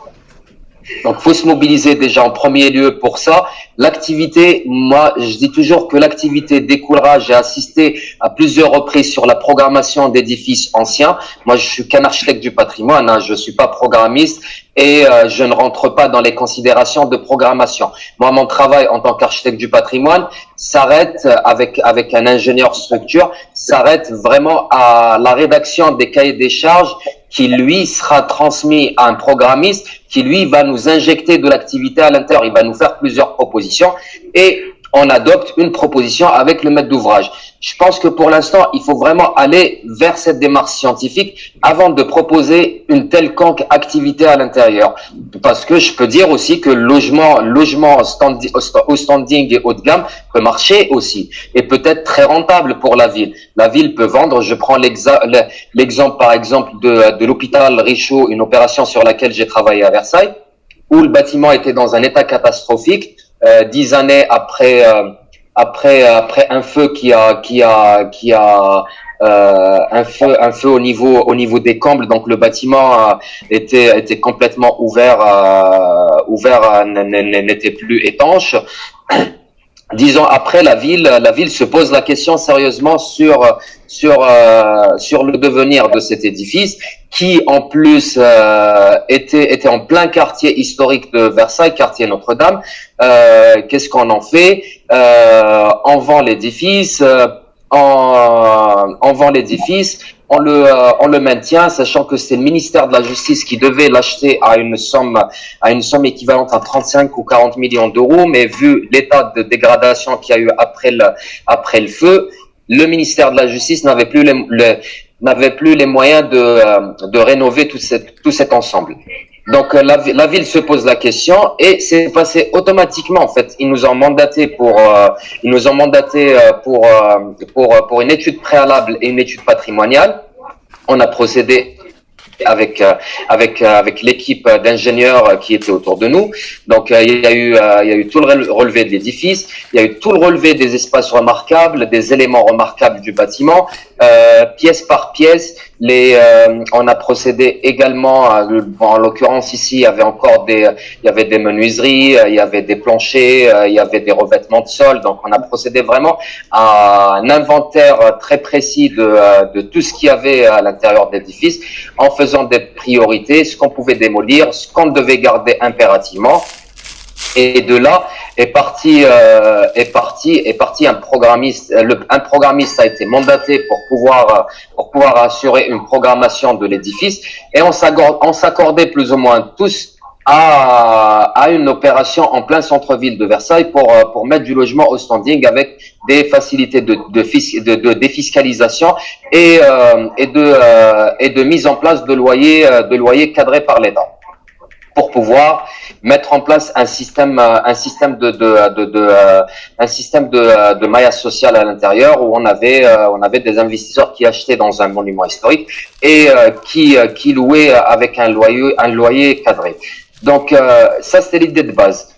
Donc, faut se mobiliser déjà en premier lieu pour ça. L'activité, moi, je dis toujours que l'activité découlera. J'ai assisté à plusieurs reprises sur la programmation d'édifices anciens. Moi, je suis qu'un architecte du patrimoine, hein, je suis pas programmiste et je ne rentre pas dans les considérations de programmation. Moi, mon travail en tant qu'architecte du patrimoine s'arrête avec un ingénieur structure, s'arrête vraiment à la rédaction des cahiers des charges qui, lui, sera transmis à un programmiste qui, lui, va nous injecter de l'activité à l'intérieur. Il va nous faire plusieurs propositions et on adopte une proposition avec le maître d'ouvrage. Je pense que pour l'instant, il faut vraiment aller vers cette démarche scientifique avant de proposer une quelconque activité à l'intérieur. Parce que je peux dire aussi que logement au standing et haut de gamme peut marcher aussi et peut être très rentable pour la ville. La ville peut vendre, je prends l'exemple par exemple de l'hôpital Richaud, une opération sur laquelle j'ai travaillé à Versailles, où le bâtiment était dans un état catastrophique. 10 années après un feu qui a un feu au niveau des combles, donc le bâtiment était complètement ouvert, n'était plus étanche. 10 ans après, la ville se pose la question sérieusement sur le devenir de cet édifice qui, en plus, était en plein quartier historique de Versailles, quartier Notre-Dame. Qu'est-ce qu'on en fait? On vend l'édifice, on le maintient, sachant que c'est le ministère de la Justice qui devait l'acheter à une somme équivalente à 35 ou 40 millions d'euros, mais vu l'état de dégradation qu'il y a eu après le feu, le ministère de la Justice n'avait plus les moyens de rénover tout cet ensemble. Donc la ville se pose la question et c'est passé automatiquement en fait. Ils nous ont mandaté pour une étude préalable et une étude patrimoniale. On a procédé avec l'équipe d'ingénieurs qui était autour de nous. Donc il y a eu tout le relevé de l'édifice, il y a eu tout le relevé des espaces remarquables, des éléments remarquables du bâtiment, pièce par pièce. On a procédé également, en l'occurrence ici, il y avait des menuiseries, il y avait des planchers, il y avait des revêtements de sol. Donc on a procédé vraiment à un inventaire très précis de tout ce qu'il y avait à l'intérieur de l'édifice, en faisant des priorités, ce qu'on pouvait démolir, ce qu'on devait garder impérativement. Et de là est parti un programmiste. Un programmiste a été mandaté pour pouvoir assurer une programmation de l'édifice, et on s'accordait plus ou moins tous à une opération en plein centre-ville de Versailles pour mettre du logement au standing avec des facilités de défiscalisation et de mise en place de loyers cadrés par l'État. pour pouvoir mettre en place un système de maillage social à l'intérieur où on avait des investisseurs qui achetaient dans un monument historique et qui louaient avec un loyer cadré. Donc ça c'était l'idée de base.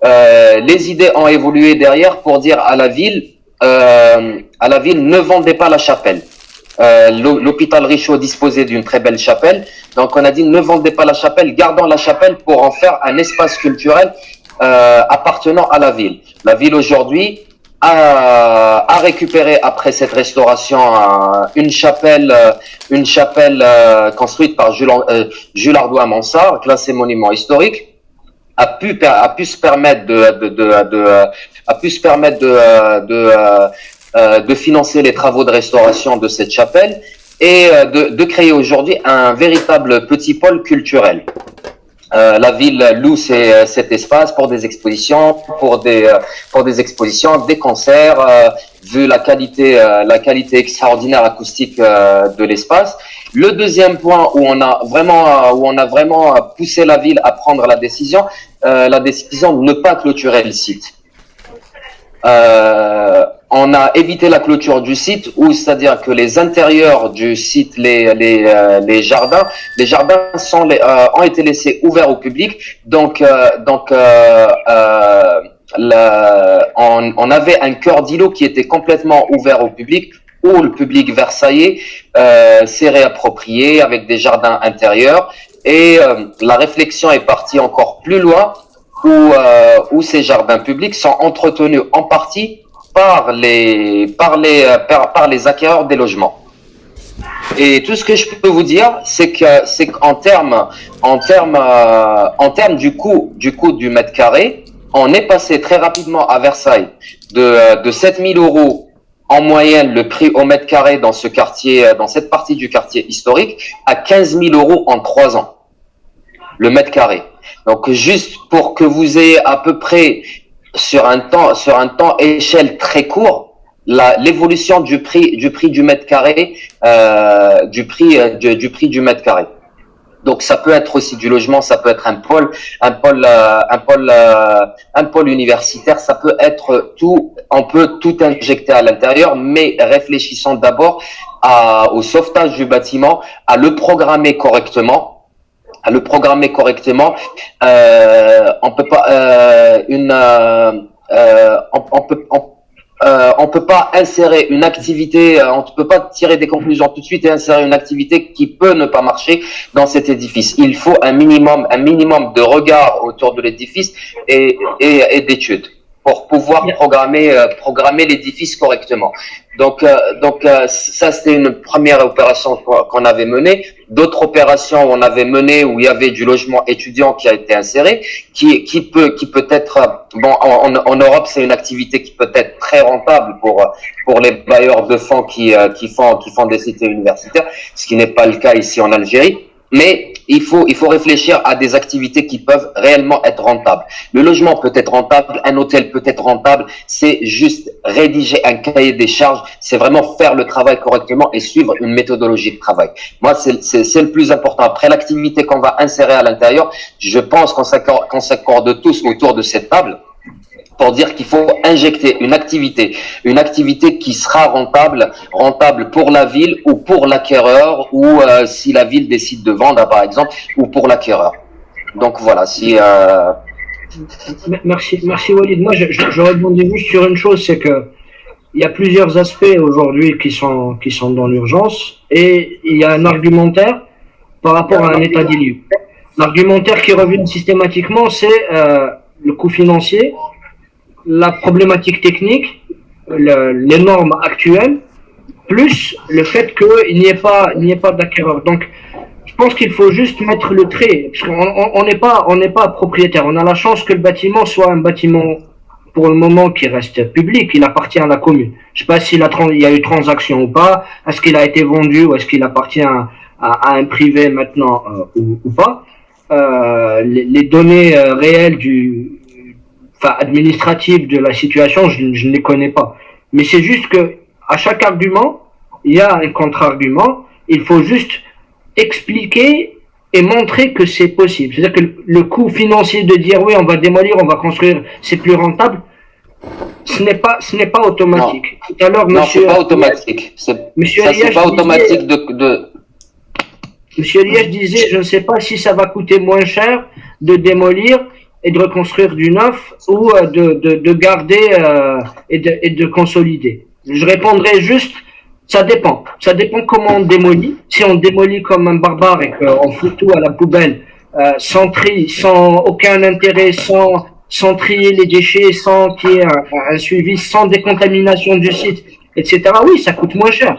Les idées ont évolué derrière pour dire à la ville ne vendez pas la chapelle. L'hôpital Richaud disposait d'une très belle chapelle, donc on a dit ne vendez pas la chapelle, gardons la chapelle pour en faire un espace culturel appartenant à la ville. La ville aujourd'hui a récupéré après cette restauration une chapelle construite par Jules Ardouin Mansart, classée monument historique, a pu se permettre de financer les travaux de restauration de cette chapelle et de créer aujourd'hui un véritable petit pôle culturel. La ville loue cet espace pour des expositions, des concerts, vu la qualité extraordinaire acoustique de l'espace. Le deuxième point où on a vraiment poussé la ville à prendre la décision de ne pas clôturer le site. On a évité la clôture du site, c'est-à-dire que les intérieurs du site, les jardins ont été laissés ouverts au public. Donc, on avait un cœur d'îlot qui était complètement ouvert au public, où le public versaillais s'est réapproprié avec des jardins intérieurs. Et la réflexion est partie encore plus loin, où ces jardins publics sont entretenus en partie par les acquéreurs des logements. Et tout ce que je peux vous dire, c'est qu'en termes du coût du mètre carré, on est passé très rapidement à Versailles de 7 000 € en moyenne le prix au mètre carré dans ce quartier, dans cette partie du quartier historique, à 15 000 € en 3 ans. Le mètre carré. Donc juste pour que vous ayez à peu près sur un temps échelle très court, l'évolution du prix du mètre carré, du prix du mètre carré. Donc ça peut être aussi du logement, ça peut être un pôle universitaire, ça peut être tout, on peut tout injecter à l'intérieur, mais réfléchissons d'abord au sauvetage du bâtiment, à le programmer correctement. On peut pas insérer une activité, on ne peut pas tirer des conclusions tout de suite et insérer une activité qui peut ne pas marcher dans cet édifice. Il faut un minimum de regard autour de l'édifice et d'études pour pouvoir programmer l'édifice correctement. Donc ça c'était une première opération qu'on avait menée. D'autres opérations où on avait mené où il y avait du logement étudiant qui a été inséré, qui peut être en Europe c'est une activité qui peut être très rentable pour les bailleurs de fonds qui font des cités universitaires, ce qui n'est pas le cas ici en Algérie. Mais il faut réfléchir à des activités qui peuvent réellement être rentables. Le logement peut être rentable, un hôtel peut être rentable, c'est juste rédiger un cahier des charges, c'est vraiment faire le travail correctement et suivre une méthodologie de travail. Moi, c'est le plus important. Après l'activité qu'on va insérer à l'intérieur, je pense qu'on s'accorde tous autour de cette table pour dire qu'il faut injecter une activité qui sera rentable pour la ville ou pour l'acquéreur ou si la ville décide de vendre par exemple ou pour l'acquéreur. Donc voilà, Merci Walid. Moi je rebondis juste sur une chose, c'est que il y a plusieurs aspects aujourd'hui qui sont dans l'urgence et il y a un argumentaire par rapport à un état des lieux. L'argumentaire qui revient systématiquement, c'est le coût financier, la problématique technique, les normes actuelles, plus le fait qu'il n'y ait pas d'acquéreur. Donc, je pense qu'il faut juste mettre le trait, parce qu'on n'est pas propriétaire. On a la chance que le bâtiment soit un bâtiment, pour le moment, qui reste public. Il appartient à la commune. Je sais pas s'il y a eu transaction ou pas. Est-ce qu'il a été vendu ou est-ce qu'il appartient à un privé maintenant ou pas. Les données réelles administratives de la situation, je ne les connais pas. Mais c'est juste que à chaque argument, il y a un contre-argument. Il faut juste expliquer et montrer que c'est possible. C'est-à-dire que le coût financier de dire oui, on va démolir, on va construire, c'est plus rentable, ce n'est pas automatique. Non. Tout à l'heure, Non, c'est pas automatique. Monsieur Ça, c'est Eliège pas disait- automatique Monsieur Eliège disait, je ne sais pas si ça va coûter moins cher de démolir et de reconstruire du neuf ou de garder et de consolider. Je répondrai juste, ça dépend. Ça dépend comment on démolit. Si on démolit comme un barbare et qu'on fout tout à la poubelle, sans tri, sans aucun intérêt, sans trier les déchets, sans qu'il y ait un suivi, sans décontamination du site, etc., oui, ça coûte moins cher.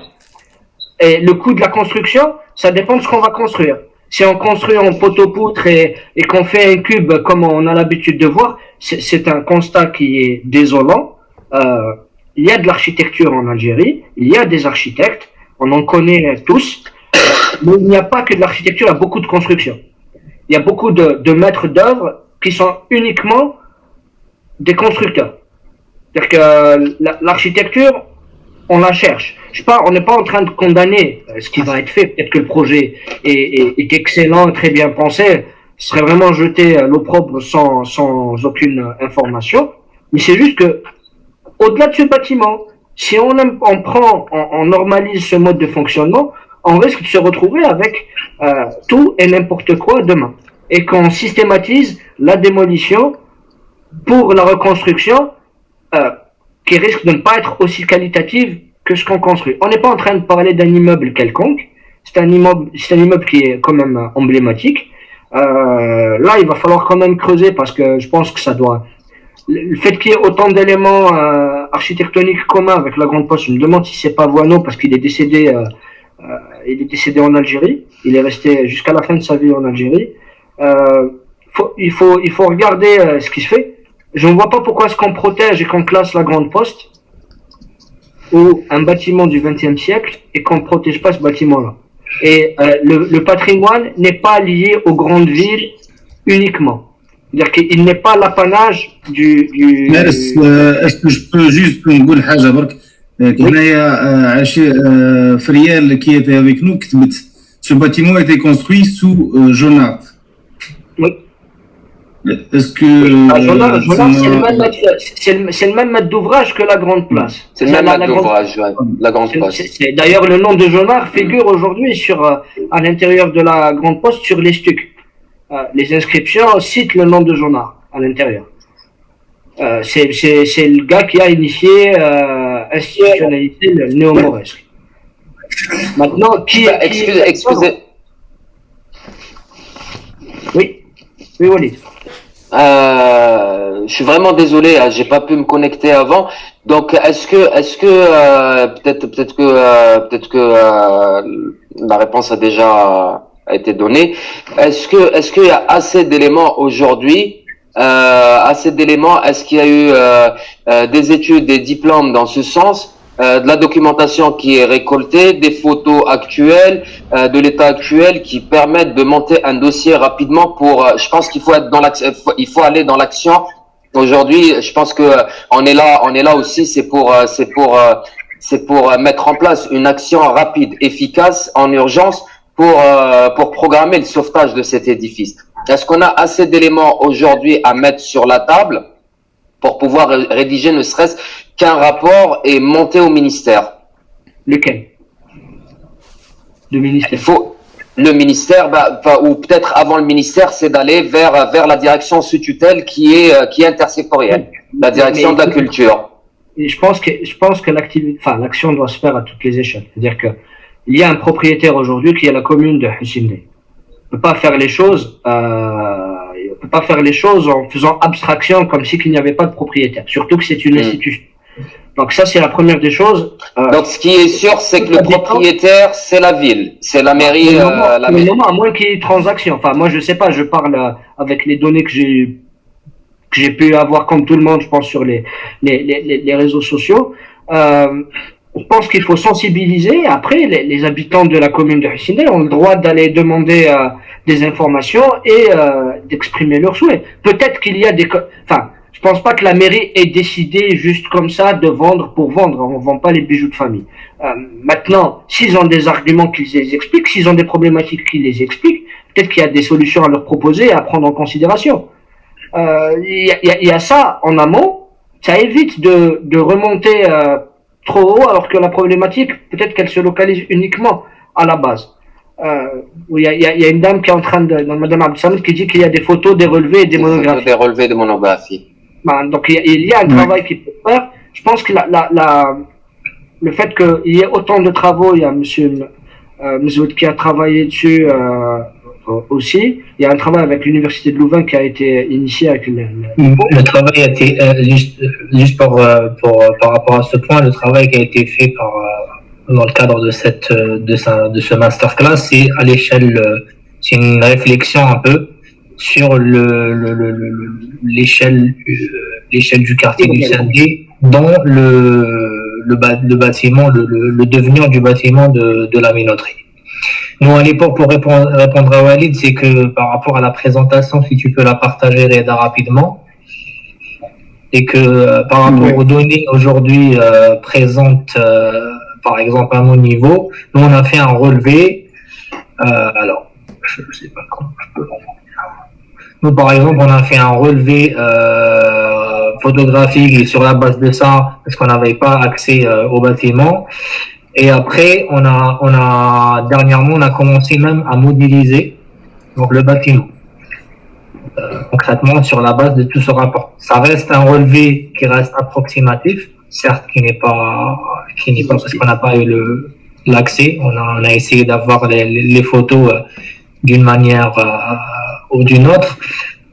Et le coût de la construction, ça dépend de ce qu'on va construire. Si on construit en poteau-poutre et qu'on fait un cube comme on a l'habitude de voir, c'est un constat qui est désolant. Il y a de l'architecture en Algérie, il y a des architectes, on en connaît tous, mais il n'y a pas que de l'architecture, il y a beaucoup de construction. Il y a beaucoup de maîtres d'œuvre qui sont uniquement des constructeurs. C'est-à-dire que l'architecture, on la cherche. Je sais pas, on n'est pas en train de condamner ce qui va être fait. Peut-être que le projet est excellent, très bien pensé. Ce serait vraiment jeter l'opprobre sans aucune information. Mais c'est juste que, au-delà de ce bâtiment, si on normalise ce mode de fonctionnement, on risque de se retrouver avec tout et n'importe quoi demain. Et qu'on systématise la démolition pour la reconstruction, qui risque de ne pas être aussi qualitative que ce qu'on construit. On n'est pas en train de parler d'un immeuble quelconque. C'est un immeuble qui est quand même emblématique. Là, il va falloir quand même creuser parce que je pense que ça doit. Le fait qu'il y ait autant d'éléments architectoniques communs avec la Grande Poste, je me demande si c'est pas Voineau parce qu'il est décédé. Il est décédé en Algérie. Il est resté jusqu'à la fin de sa vie en Algérie. Il faut regarder ce qui se fait. Je ne vois pas pourquoi est-ce qu'on protège et qu'on classe la Grande Poste ou un bâtiment du XXe siècle et qu'on ne protège pas ce bâtiment-là. Et le patrimoine n'est pas lié aux grandes villes uniquement. C'est-à-dire qu'il n'est pas l'apanage du... Est-ce que je peux juste نقول حاجة برك هنايا Friel qui était avec nous كتبت ce bâtiment a été construit sous Jonard. Oui. Est-ce que c'est le même maître d'ouvrage que la Grande Place. C'est le même maître d'ouvrage, la Grande Poste. D'ailleurs, le nom de Jonard figure aujourd'hui à l'intérieur de la Grande Poste sur les stucs. Les inscriptions citent le nom de Jonard à l'intérieur. C'est le gars qui a initié, institutionnalisé le néo-mauresque. Maintenant, Excusez. Oui, Walid. Je suis vraiment désolé, hein, j'ai pas pu me connecter avant. Donc, est-ce que peut-être que la réponse a déjà été donnée. Est-ce qu'il y a assez d'éléments aujourd'hui, est-ce qu'il y a eu des études, des diplômes dans ce sens, de la documentation qui est récoltée, des photos actuelles, de l'état actuel qui permettent de monter un dossier rapidement pour, je pense qu'il faut être dans l'action, il faut aller dans l'action. Aujourd'hui, je pense que on est là aussi, c'est pour mettre en place une action rapide, efficace, en urgence pour programmer le sauvetage de cet édifice. Est-ce qu'on a assez d'éléments aujourd'hui à mettre sur la table pour pouvoir rédiger ne serait-ce qu'un rapport et monter au ministère? Lequel? Le ministère. Le ministère, ou peut-être avant le ministère, c'est d'aller vers la direction sous tutelle qui est intersectorielle, la direction de la culture. Et je pense que l'action doit se faire à toutes les échelles. C'est-à-dire que il y a un propriétaire aujourd'hui qui est la commune de Hussein-Dey. On peut pas faire les choses, en faisant abstraction comme si qu'il n'y avait pas de propriétaire. Surtout que c'est une institution. Donc ça, c'est la première des choses. Donc ce qui est sûr, c'est que le propriétaire, c'est la ville, c'est la mairie. Non, à moins qu'il y ait une transaction. Enfin, moi, je sais pas, je parle avec les données que j'ai pu avoir comme tout le monde, je pense, sur les réseaux sociaux. Je pense qu'il faut sensibiliser. Après, les habitants de la commune de Hussein-Dey ont le droit d'aller demander des informations et d'exprimer leurs souhaits. Peut-être qu'il y a je pense pas que la mairie ait décidé juste comme ça de vendre pour vendre. On vend pas les bijoux de famille. Maintenant, s'ils ont des arguments qu'ils les expliquent, s'ils ont des problématiques qu'ils les expliquent, peut-être qu'il y a des solutions à leur proposer et à prendre en considération. Il y a ça en amont, ça évite de remonter trop haut, alors que la problématique, peut-être qu'elle se localise uniquement à la base. Il y a une dame qui est en train de, Madame Abdessamad, qui dit qu'il y a des photos, des relevés et des monographies. Des relevés de monographie. Donc il y a un travail qui peut faire. Je pense que le fait qu'il y ait autant de travaux, il y a Monsieur Mzoud qui a travaillé dessus aussi. Il y a un travail avec l'Université de Louvain qui a été initié avec le travail a été juste par rapport à ce point, le travail qui a été fait dans le cadre de ce masterclass, c'est à l'échelle, c'est une réflexion un peu sur l'échelle du quartier du Sendé, dont le bâtiment, le devenir du bâtiment de la minoterie. Nous, à l'époque, pour répondre à Walid, c'est que par rapport à la présentation, si tu peux la partager Reda, rapidement, et que par rapport aux données aujourd'hui présentes, par exemple à mon niveau, nous on a fait un relevé. Alors, je ne sais pas comment je peux l'envoyer. Nous, par exemple, on a fait un relevé photographique et sur la base de ça, parce qu'on n'avait pas accès au bâtiment. Et après, dernièrement, on a commencé même à modéliser donc le bâtiment. Concrètement, sur la base de tout ce rapport. Ça reste un relevé qui reste approximatif, certes, qui n'est pas parce qu'on n'a pas eu l'accès. On a essayé d'avoir les photos d'une manière ou d'une autre.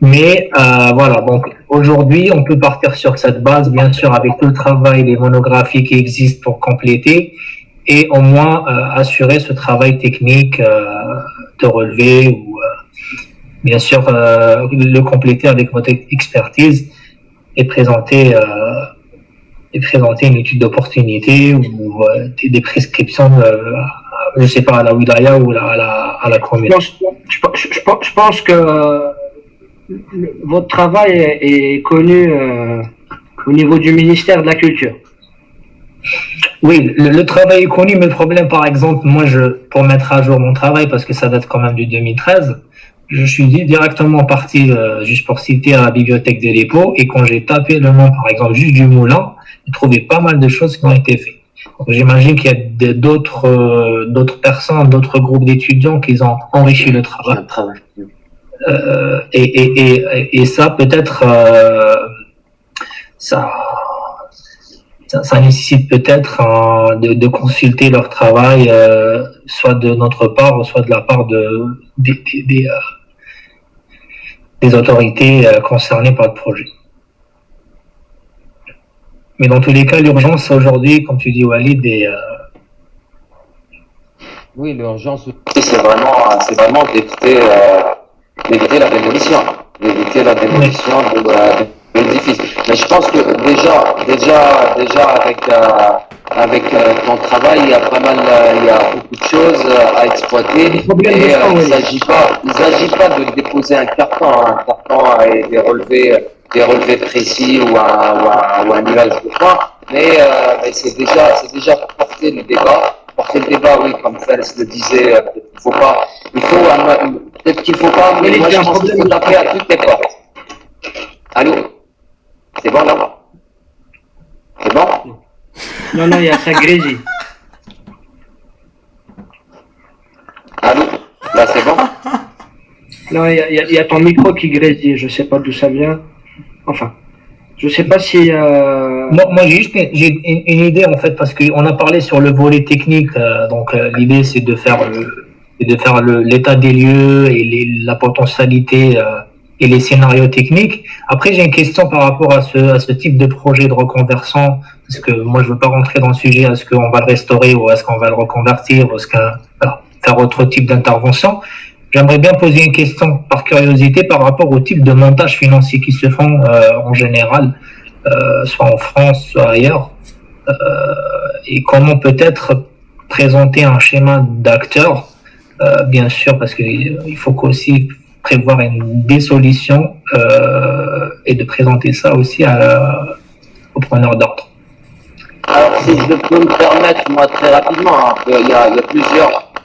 Mais voilà, donc aujourd'hui, on peut partir sur cette base, bien sûr, avec tout le travail, les monographies qui existent pour compléter, et au moins assurer ce travail technique de relevé ou bien sûr le compléter avec votre expertise et présenter une étude d'opportunité ou des prescriptions, je sais pas, à la wilaya ou à la commune. Je pense que votre travail est connu au niveau du ministère de la Culture. Oui, le travail est connu, mais le problème, par exemple, moi, pour mettre à jour mon travail, parce que ça date quand même du 2013, je suis directement parti, juste pour citer, à la bibliothèque des dépôts, et quand j'ai tapé le nom, par exemple, juste du moulin, j'ai trouvé pas mal de choses qui ont été faites. Donc, j'imagine qu'il y a d'autres personnes, d'autres groupes d'étudiants qui ont enrichi le travail. Et ça, peut-être, ça nécessite peut-être de consulter leur travail, soit de notre part, ou soit de la part des autorités concernées par le projet. Mais dans tous les cas, l'urgence aujourd'hui, comme tu dis Walid, oui, l'urgence, c'est vraiment d'éviter la démolition, de l'édifice. Mais je pense que déjà avec ton travail, il y a beaucoup de choses à exploiter. Et il ne s'agit pas de déposer un carton et des relevés précis ou un nuage de points. Mais c'est déjà porter le débat. Oui, comme Fels le disait, peut-être qu'il faut pas, mais moi je pense qu'il faut taper à toutes les portes. Allô? C'est bon là? C'est bon? Non, il y a ça grésille. Allô? Là c'est bon? Non, il y a ton micro qui grésille, je sais pas d'où ça vient. Enfin, je sais pas si... Moi j'ai une idée en fait, parce qu'on a parlé sur le volet technique, donc l'idée c'est de faire l'état des lieux et la potentialité et les scénarios techniques. Après, j'ai une question par rapport à ce type de projet de reconversion, parce que moi, je veux pas rentrer dans le sujet, est-ce qu'on va le restaurer ou est-ce qu'on va le reconvertir, ou est-ce faire autre type d'intervention. J'aimerais bien poser une question par curiosité par rapport au type de montage financier qui se font en général, soit en France, soit ailleurs, et comment peut-être présenter un schéma d'acteur, bien sûr, parce qu'il faut qu'aussi prévoir des solutions et de présenter ça aussi aux preneurs d'ordre. Alors, si je peux me permettre, moi, très rapidement, il y a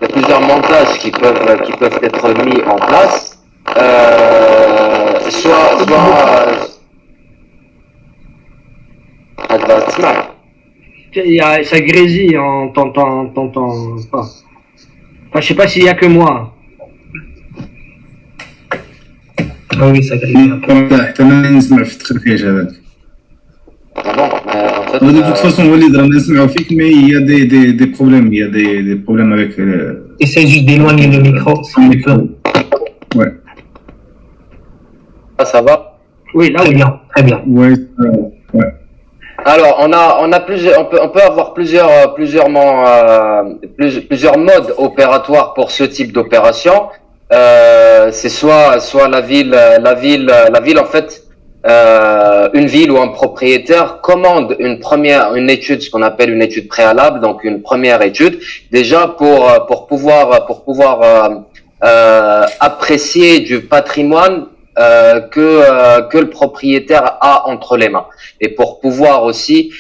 il y a plusieurs montages qui peuvent être mis en place. Ça grésille, on t'entend pas. Enfin, je sais pas s'il y a que moi. Ah oui, ça grésille un peu. حتى انا نسمع في التخريج هذاك. En fait, De toute façon, Walid, رانا نسمعوا فيك mais il y a des problèmes, il y a des problèmes avec Essaye juste d'éloigner le micro, si tu peux. Ouais. ça va. Oui, là, Très bien, très bien. Ouais, ouais. Alors, on peut avoir plusieurs modes opératoires pour ce type d'opération. C'est soit la ville en fait, une ville ou un propriétaire commande une étude, ce qu'on appelle une étude préalable, donc une première étude, déjà pour pouvoir apprécier du patrimoine que le propriétaire a entre les mains, et pour pouvoir aussi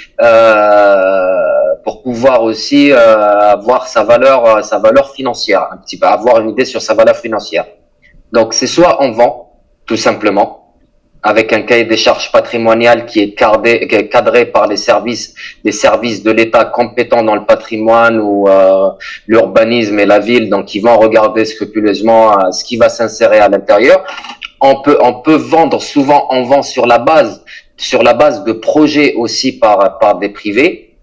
avoir sa valeur financière, un petit peu avoir une idée sur sa valeur financière. Donc c'est soit on vend tout simplement avec un cahier des charges patrimonial qui est cadré par les services de l'État compétents dans le patrimoine ou l'urbanisme et la ville, donc ils vont regarder scrupuleusement ce qui va s'insérer à l'intérieur. On peut vendre, souvent on vend sur la base de projets aussi par des privés.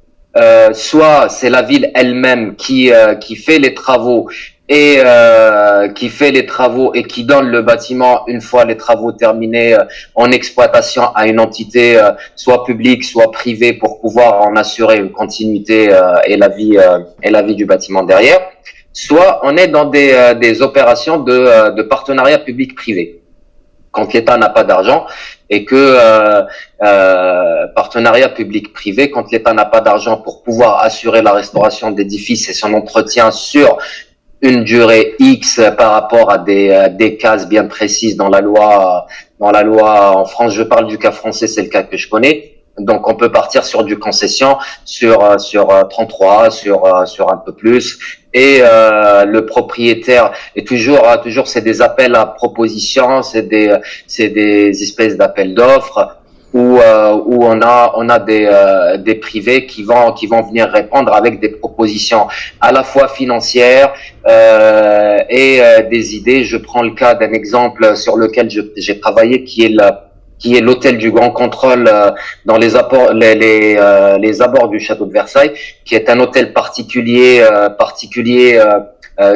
Soit c'est la ville elle-même qui fait les travaux et qui donne le bâtiment une fois les travaux terminés en exploitation à une entité soit publique soit privée pour pouvoir en assurer une continuité et la vie du bâtiment derrière. Soit on est dans des opérations de partenariat public-privé. Quand l'État n'a pas d'argent et que partenariat public-privé, quand l'État n'a pas d'argent pour pouvoir assurer la restauration d'édifices et son entretien sur une durée X par rapport à des cases bien précises dans la loi en France, je parle du cas français, c'est le cas que je connais. Donc on peut partir sur du concession, sur 33, sur un peu plus. Et le propriétaire est toujours c'est des appels à propositions, c'est des espèces d'appels d'offres où on a des privés qui vont venir répondre avec des propositions à la fois financières et des idées. Je prends le cas d'un exemple sur lequel j'ai travaillé qui est l'hôtel du Grand Contrôle dans les abords du château de Versailles, qui est un hôtel particulier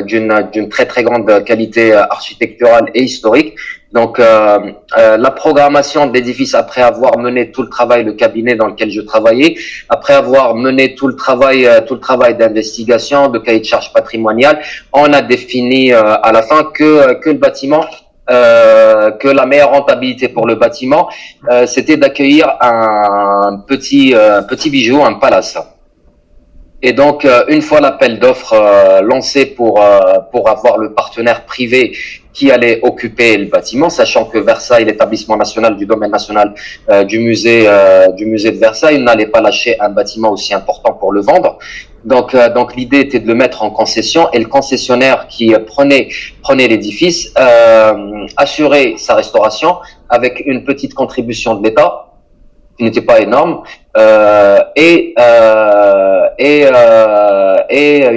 d'une très très grande qualité architecturale et historique. Donc la programmation de l'édifice, après avoir mené tout le travail, le cabinet dans lequel je travaillais, après avoir mené tout le travail d'investigation, de cahier de charges patrimonial, on a défini à la fin que le bâtiment que la meilleure rentabilité pour le bâtiment, c'était d'accueillir un petit bijou, un palace. Et donc, une fois l'appel d'offres lancé pour avoir le partenaire privé qui allait occuper le bâtiment, sachant que Versailles, l'établissement national du domaine national du musée de Versailles, n'allait pas lâcher un bâtiment aussi important pour le vendre. Donc l'idée était de le mettre en concession, et le concessionnaire qui prenait l'édifice assurait sa restauration avec une petite contribution de l'État qui n'était pas énorme et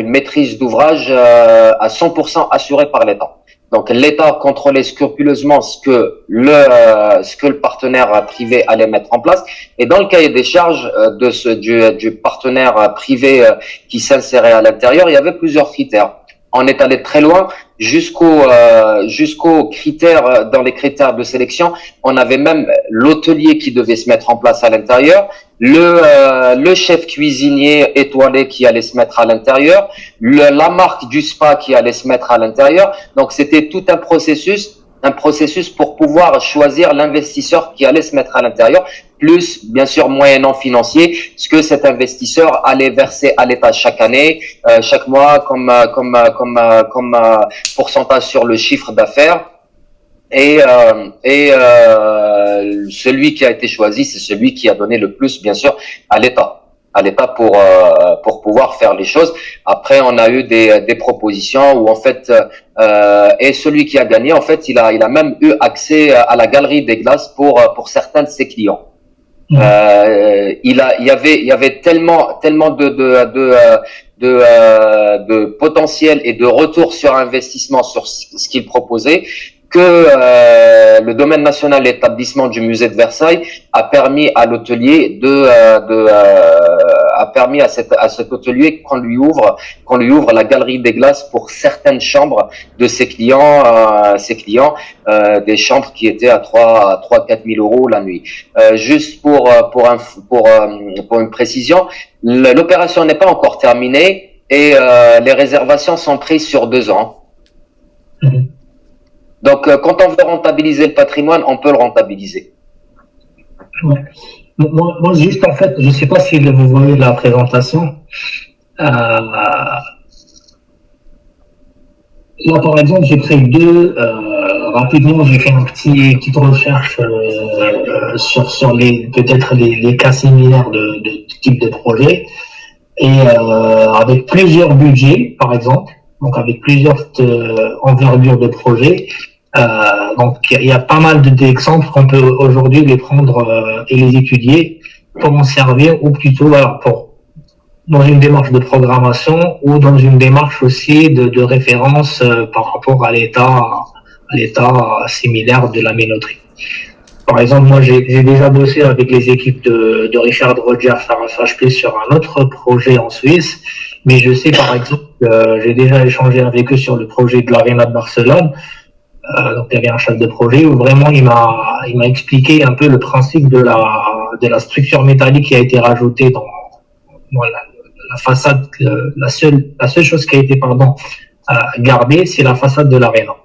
une maîtrise d'ouvrage à 100% assurée par l'État. Donc l'État contrôlait scrupuleusement ce que le partenaire privé allait mettre en place, et dans le cahier des charges du partenaire privé qui s'insérait à l'intérieur, il y avait plusieurs critères. On est allé très loin jusqu'aux critères. Dans les critères de sélection, on avait même l'hôtelier qui devait se mettre en place à l'intérieur, le chef cuisinier étoilé qui allait se mettre à l'intérieur, la marque du spa qui allait se mettre à l'intérieur. Donc c'était tout un processus pour pouvoir choisir l'investisseur qui allait se mettre à l'intérieur, plus bien sûr moyennant financier, ce que cet investisseur allait verser à l'État chaque année, chaque mois, comme pourcentage sur le chiffre d'affaires. Et celui qui a été choisi, c'est celui qui a donné le plus, bien sûr, à l'État. à l'État pour pouvoir faire les choses. Après, on a eu des propositions où en fait, et celui qui a gagné, en fait, il a même eu accès à la galerie des glaces pour certains de ses clients. Il y avait tellement de potentiel et de retour sur investissement sur ce qu'il proposait que le domaine national établissement du musée de Versailles a permis à l'hôtelier a permis à cet hôtelier qu'on lui ouvre la galerie des glaces pour certaines chambres de ses clients, des chambres qui étaient à 4 000 euros la nuit. Juste pour une précision, l'opération n'est pas encore terminée et les réservations sont prises sur 2 ans. Donc, quand on veut rentabiliser le patrimoine, on peut le rentabiliser. Ouais. Moi, juste en fait, je ne sais pas si vous voyez la présentation. Là, par exemple, j'ai pris rapidement, j'ai fait une petite recherche sur peut-être les cas similaires de type de projet et avec plusieurs budgets, par exemple, donc avec plusieurs envergures de projets. Donc il y a pas mal d'exemples qu'on peut aujourd'hui les prendre et les étudier pour en servir ou plutôt dans une démarche de programmation ou dans une démarche aussi de référence par rapport à l'état similaire de la minoterie. Par exemple, moi j'ai déjà bossé avec les équipes de Richard Rogers à HP sur un autre projet en Suisse, mais je sais par exemple j'ai déjà échangé avec eux sur le projet de l'Arena de Barcelone. Donc il y avait un chef de projet où vraiment il m'a expliqué un peu le principe de la structure métallique qui a été rajoutée dans la façade. La seule chose qui a été gardée, c'est la façade de l'Arena.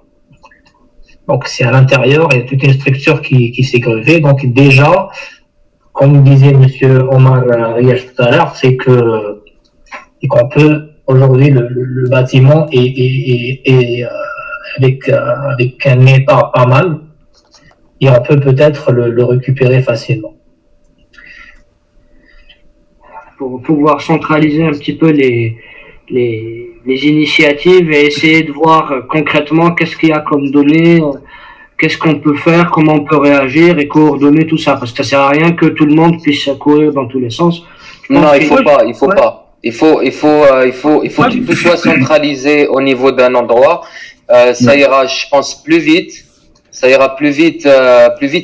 Donc c'est à l'intérieur, il y a toute une structure qui s'est grevée. Donc déjà, comme disait Monsieur Omar Riach tout à l'heure, c'est qu'on peut aujourd'hui le bâtiment est avec un état pas mal, et on peut peut-être le récupérer facilement. Pour pouvoir centraliser un petit peu les initiatives et essayer de voir concrètement qu'est-ce qu'il y a comme données, qu'est-ce qu'on peut faire, comment on peut réagir et coordonner tout ça, parce que ça sert à rien que tout le monde puisse courir dans tous les sens. Non, il faut pas. Il faut que tout soit centralisé au niveau d'un endroit. Ça ira, je pense, plus vite. Ça ira plus vite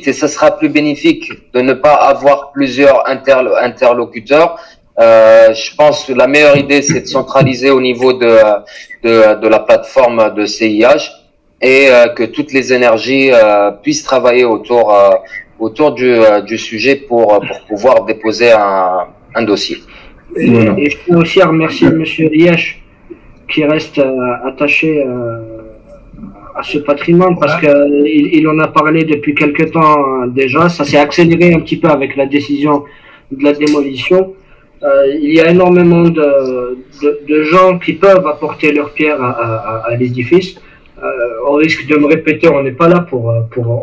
et ça sera plus bénéfique de ne pas avoir plusieurs interlocuteurs. Je pense que la meilleure idée, c'est de centraliser au niveau de la plateforme de CIH et que toutes les énergies puissent travailler autour du sujet pour pouvoir déposer un dossier. Et je tiens aussi à remercier Monsieur Liège qui reste attaché à ce patrimoine parce qu'il en a parlé depuis quelque temps déjà. Ça s'est accéléré un petit peu avec la décision de la démolition. Il y a énormément de gens qui peuvent apporter leur pierre à l'édifice. Au risque de me répéter, on n'est pas là pour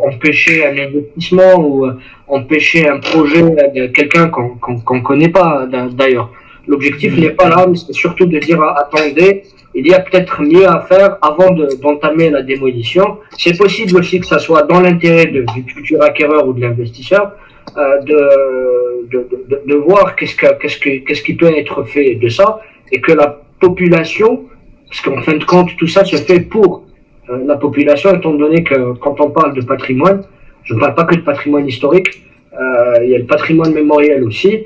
empêcher un investissement ou empêcher un projet de quelqu'un qu'on connaît pas d'ailleurs. L'objectif n'est pas là, mais c'est surtout de dire attendez, il y a peut-être mieux à faire avant d'entamer la démolition. C'est possible aussi que ça soit dans l'intérêt du futur acquéreur ou de l'investisseur de voir qu'est-ce qui peut être fait de ça et que la population, parce qu'en fin de compte tout ça se fait pour la population, étant donné que quand on parle de patrimoine, je ne parle pas que de patrimoine historique, il y a le patrimoine mémoriel aussi,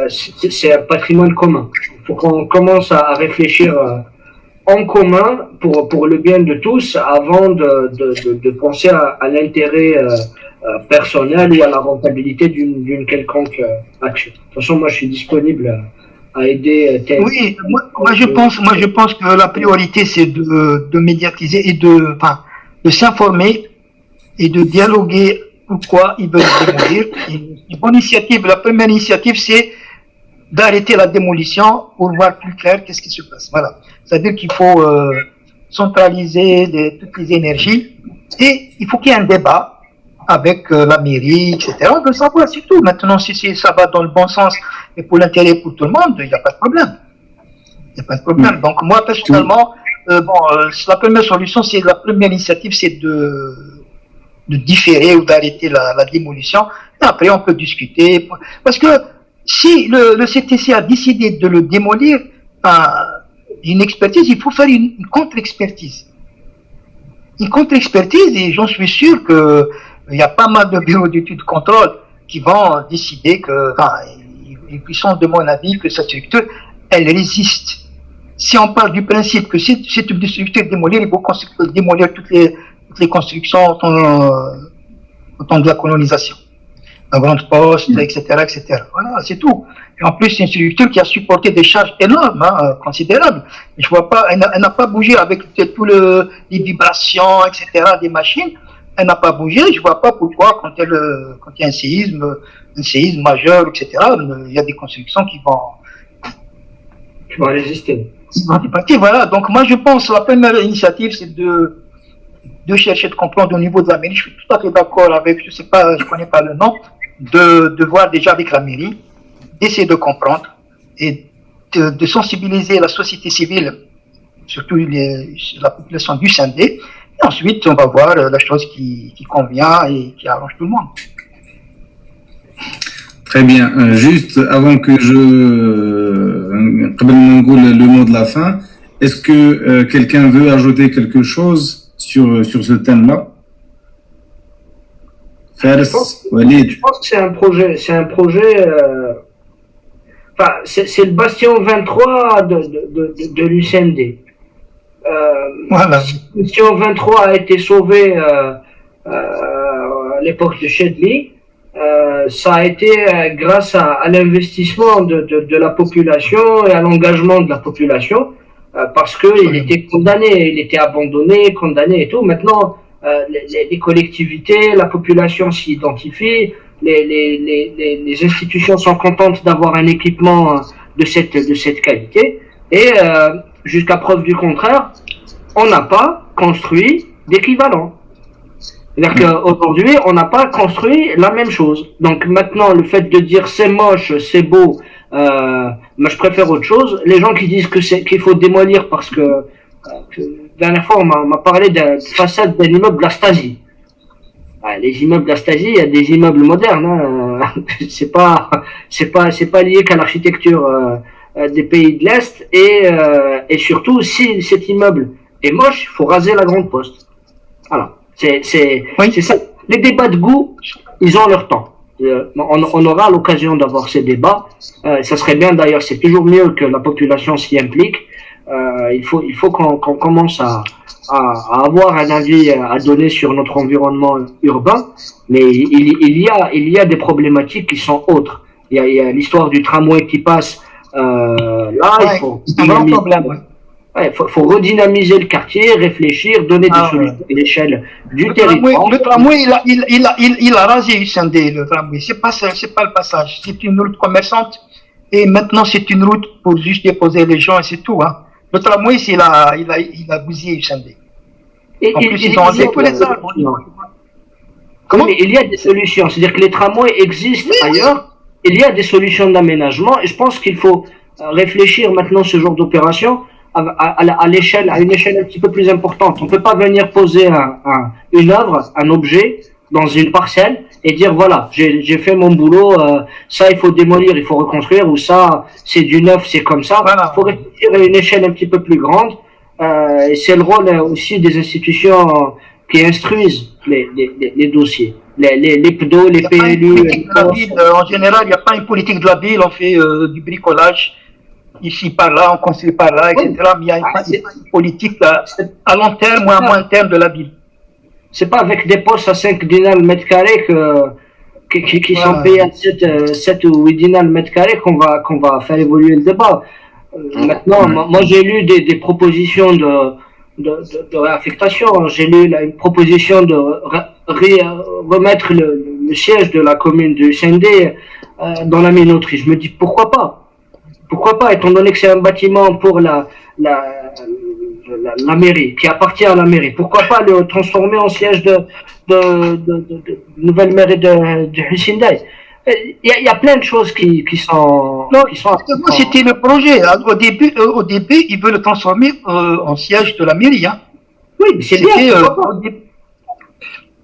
c'est un patrimoine commun. Il faut qu'on commence à réfléchir en commun pour le bien de tous avant de penser à l'intérêt personnel ou à la rentabilité d'une quelconque action. De toute façon, moi je suis disponible à aider. Oui, moi je pense que la priorité c'est de médiatiser et de s'informer et de dialoguer pourquoi ils veulent démolir. Une bonne initiative, la première initiative c'est d'arrêter la démolition pour voir plus clair qu'est-ce qui se passe. Voilà. C'est-à-dire qu'il faut centraliser toutes les énergies et il faut qu'il y ait un débat avec la mairie, etc. On veut savoir, c'est tout. Maintenant, si ça va dans le bon sens mais pour l'intérêt pour tout le monde, il n'y a pas de problème. Il n'y a pas de problème. Donc moi, personnellement, la première solution, la première initiative, c'est de différer ou d'arrêter la démolition. Et après, on peut discuter. Parce que si le CTC a décidé de le démolir, une expertise, il faut faire une contre-expertise. Une contre-expertise, et j'en suis sûr qu'il y a pas mal de bureaux d'études de contrôle qui vont décider ils sont de mon avis que cette structure, elle résiste. Si on parle du principe que cette structure est démolie, il faut démolir toutes les constructions au temps de la colonisation. La grande poste, etc., etc. Voilà, c'est tout. Et en plus, c'est une structure qui a supporté des charges énormes, considérables. Je vois pas, elle n'a pas bougé avec tous les vibrations, etc., des machines. Elle n'a pas bougé. Je vois pas pourquoi, quand il y a un séisme majeur, etc., il y a des constructions qui vont résister. Voilà. Donc, moi, je pense que la première initiative, c'est de chercher de comprendre au niveau de la mairie. Je suis tout à fait d'accord avec, je connais pas le nom, de voir déjà avec la mairie, d'essayer de comprendre et de sensibiliser la société civile, surtout la population du Sindé. Et ensuite, on va voir la chose qui convient et qui arrange tout le monde. Très bien. Juste avant que le mot de la fin, est-ce que quelqu'un veut ajouter quelque chose sur ce thème-là? Je pense que c'est un projet. C'est le bastion 23 de l'UCND. Voilà. Le bastion 23 a été sauvé à l'époque de Chedli. Ça a été grâce à l'investissement de la population et à l'engagement de la population, parce qu'il était condamné, il était abandonné, condamné et tout. Maintenant, les collectivités, la population s'y identifie, les institutions sont contentes d'avoir un équipement de cette qualité, et jusqu'à preuve du contraire, on n'a pas construit d'équivalent. C'est-à-dire qu'aujourd'hui, on n'a pas construit la même chose. Donc maintenant, le fait de dire c'est moche, c'est beau, moi je préfère autre chose. Les gens qui disent qu'il faut démolir parce que la dernière fois, on m'a parlé de la façade d'un immeuble de la Stasi. Les immeubles de la Stasi, il y a des immeubles modernes. C'est pas lié qu'à l'architecture des pays de l'Est. Et surtout, si cet immeuble est moche, il faut raser la grande poste. Voilà. C'est ça. Les débats de goût, ils ont leur temps. On aura l'occasion d'avoir ces débats. Ça serait bien d'ailleurs, c'est toujours mieux que la population s'y implique. Il faut qu'on commence à avoir un avis à donner sur notre environnement urbain, mais il y a des problématiques qui sont autres. Il y a l'histoire du tramway qui passe là. C'est un grand problème. Il faut redynamiser le quartier, réfléchir, donner des solutions à l'échelle du territoire. Le tramway, il a rasé Usendé, le tramway. C'est pas le passage. C'est une route commerçante et maintenant c'est une route pour juste déposer les gens et c'est tout. Le tramway, il a bousillé Usendé. En plus, ils ont enlevé tous les arbres. Comment? Mais il y a des solutions. C'est-à-dire que les tramways existent ailleurs. Il y a des solutions d'aménagement et je pense qu'il faut réfléchir maintenant ce genre d'opération à une échelle un petit peu plus importante. On peut pas venir poser une œuvre, un objet dans une parcelle et dire voilà, j'ai fait mon boulot, ça il faut démolir, il faut reconstruire, ou ça c'est du neuf, c'est comme ça. Voilà. Il faut réfléchir à une échelle un petit peu plus grande. Et c'est le rôle aussi des institutions qui instruisent les dossiers. Les PDO, les PLU. En général, il n'y a pas une politique de la ville, on fait du bricolage. Ici, par là, on construit par là, etc. Mais il y a une politique à long terme ou à moyen terme de la ville. C'est pas avec des postes à 5 dinars le mètre carré qui sont payés à 7 ou 8 dinars le mètre carré qu'on va faire évoluer le débat. Maintenant, moi j'ai lu des propositions de réaffectation. J'ai lu une proposition de remettre le siège de la commune de Sendé dans la minoterie. Je me dis pourquoi pas? Pourquoi pas, étant donné que c'est un bâtiment pour la mairie, qui appartient à la mairie, pourquoi pas le transformer en siège de nouvelle mairie de Hussindaï? il y a plein de choses qui sont. Non, Qui sont c'était le projet. Au début, ils veulent le transformer en siège de la mairie. Hein. oui, mais c'est bien. C'était pourquoi pas.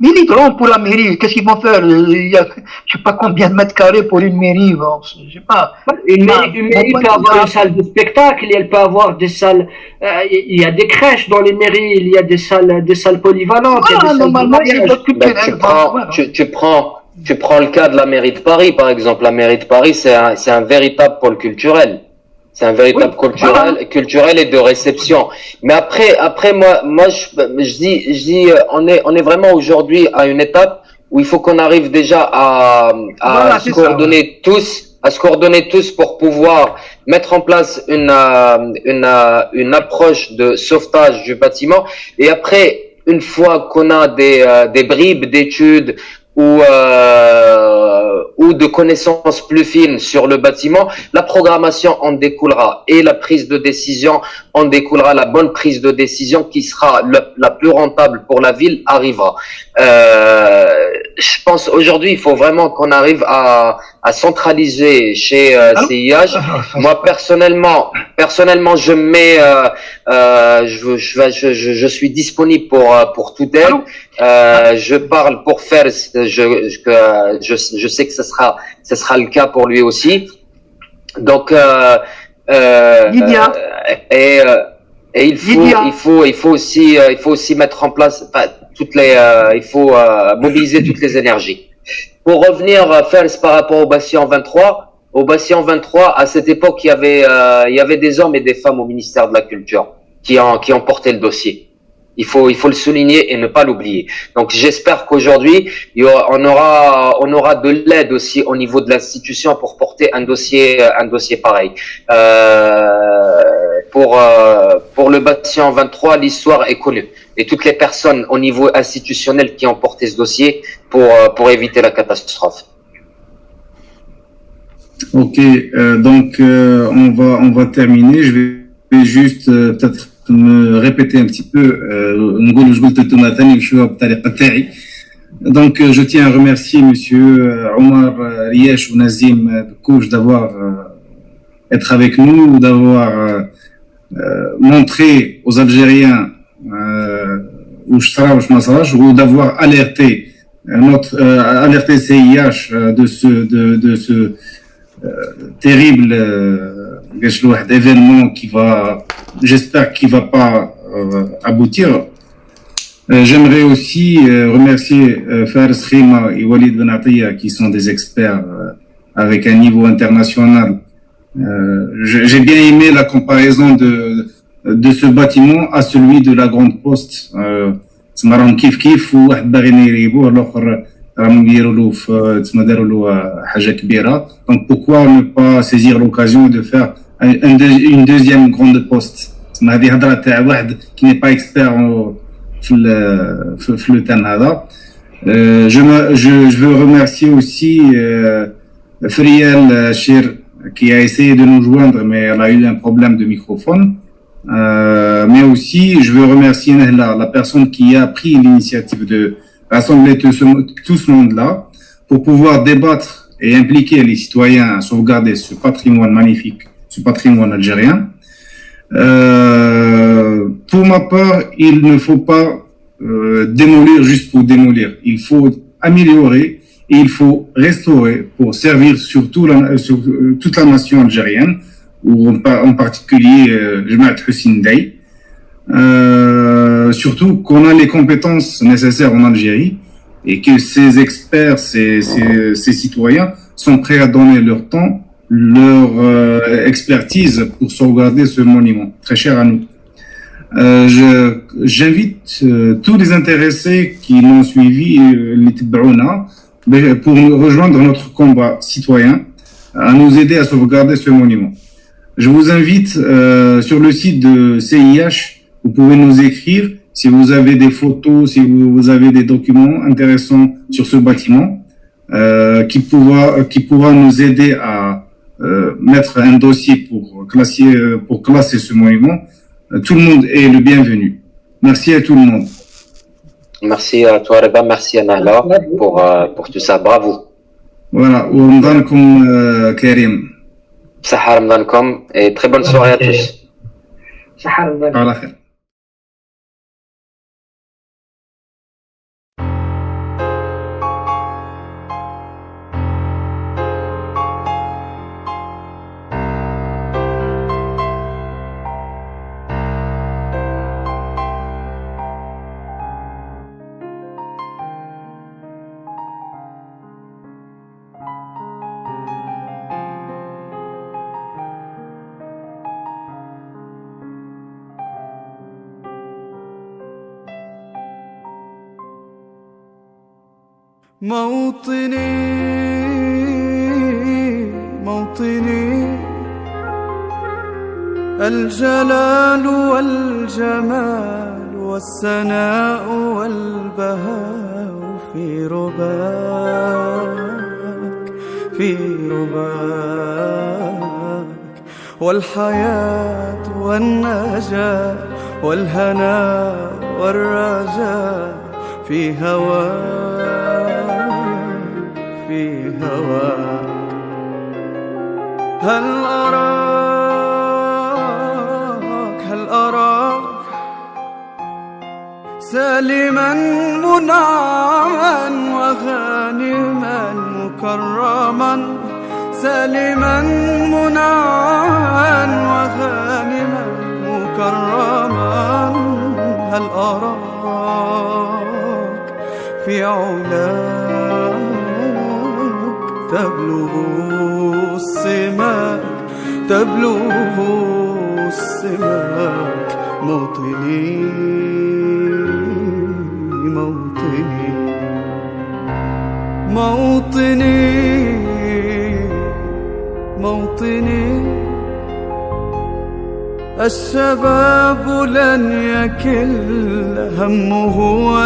mais il est grand pour la mairie. Qu'est-ce qu'ils vont faire? Il y a, je sais pas combien de mètres carrés pour une mairie. Bon, je sais pas. Une mairie peut avoir une salle de spectacle, elle peut avoir des salles. Il y a des crèches dans les mairies, il y a des salles polyvalentes. il y a des salles de Normalement, il y a mariage. d'autres culturels. Tu prends le cas de la mairie de Paris, par exemple. La mairie de Paris, c'est un véritable pôle culturel. C'est un véritable culturel et de réception. Mais après, moi, je dis, on est vraiment aujourd'hui à une étape où il faut qu'on arrive déjà à se coordonner tous pour pouvoir mettre en place une approche de sauvetage du bâtiment. Et après, une fois qu'on a des bribes d'études ou de connaissances plus fines sur le bâtiment, la programmation en découlera et la prise de décision en découlera, la bonne prise de décision qui sera la plus rentable pour la ville arrivera. Je pense aujourd'hui il faut vraiment qu'on arrive à centraliser chez CIH. Moi personnellement je mets je suis disponible pour tout aide. Je parle pour faire je sais que ce sera le cas pour lui aussi. Donc et il faut aussi mettre en place il faut mobiliser toutes les énergies. Pour revenir Fers par rapport au Bastion 23, à cette époque, il y avait des hommes et des femmes au ministère de la Culture qui ont porté le dossier. Il faut le souligner et ne pas l'oublier. Donc j'espère qu'aujourd'hui on aura de l'aide aussi au niveau de l'institution pour porter un dossier pareil. Pour le Bastion 23, l'histoire est connue et toutes les personnes au niveau institutionnel qui ont porté ce dossier pour éviter la catastrophe. Ok, donc on va terminer. Je vais juste peut-être me répéter un petit peu. Donc je tiens à remercier Monsieur Omar Riesh ou Nazim Bkouch d'avoir être avec nous, d'avoir montré aux Algériens ou d'avoir alerté alerté CIH de ce terrible événement qui va, j'espère qu'il va pas aboutir. J'aimerais aussi remercier Fares Khima et Walid Ben Atiyah qui sont des experts avec un niveau international. J'ai bien aimé la comparaison de ce bâtiment à celui de la Grande Poste. تسمى كيف كيف وواحد باغي يريبوه الاخر راهم يديروا له تسمى داروا له حاجه كبيره. Donc pourquoi ne pas saisir l'occasion de faire une deuxième grande poste. تسمى هذه هضره تاع واحد qui n'est pas expert في le terme هذا. Je veux remercier aussi Friel Chir qui a essayé de nous joindre mais elle a eu un problème de microphone. Mais aussi, je veux remercier Nahla, la personne qui a pris l'initiative de rassembler tout ce monde-là pour pouvoir débattre et impliquer les citoyens à sauvegarder ce patrimoine magnifique, ce patrimoine algérien. Pour ma part, il ne faut pas démolir juste pour démolir. Il faut améliorer et il faut restaurer pour servir sur toute la nation algérienne, ou en particulier Jemaat Hussein Day. Surtout qu'on a les compétences nécessaires en Algérie et que ces experts, ces citoyens sont prêts à donner leur temps, leur expertise pour sauvegarder ce monument très cher à nous. J'invite tous les intéressés qui l'ont suivi, les Tibrouna, pour rejoindre notre combat citoyen, à nous aider à sauvegarder ce monument. Je vous invite sur le site de CIH, vous pouvez nous écrire si vous avez des photos, si vous avez des documents intéressants sur ce bâtiment qui pourra nous aider à mettre un dossier pour classer ce monument. Tout le monde est le bienvenu. Merci à tout le monde. Merci à toi Reba, merci à Nahla pour tout ça, bravo. Voilà, ورمضانكم كريم. صحة رمضانكم et très bonne soirée à tous. على خير. موطني الجلال والجمال والسناء والبهاء في رباك والحياة والنجاة والهناء والرجاء في هواك هل أراك سالما منعما وغانما مكرما سالما منعما وغانما مكرما هل أراك في علاك تبلغ السماك موطني الشباب لن يكل همه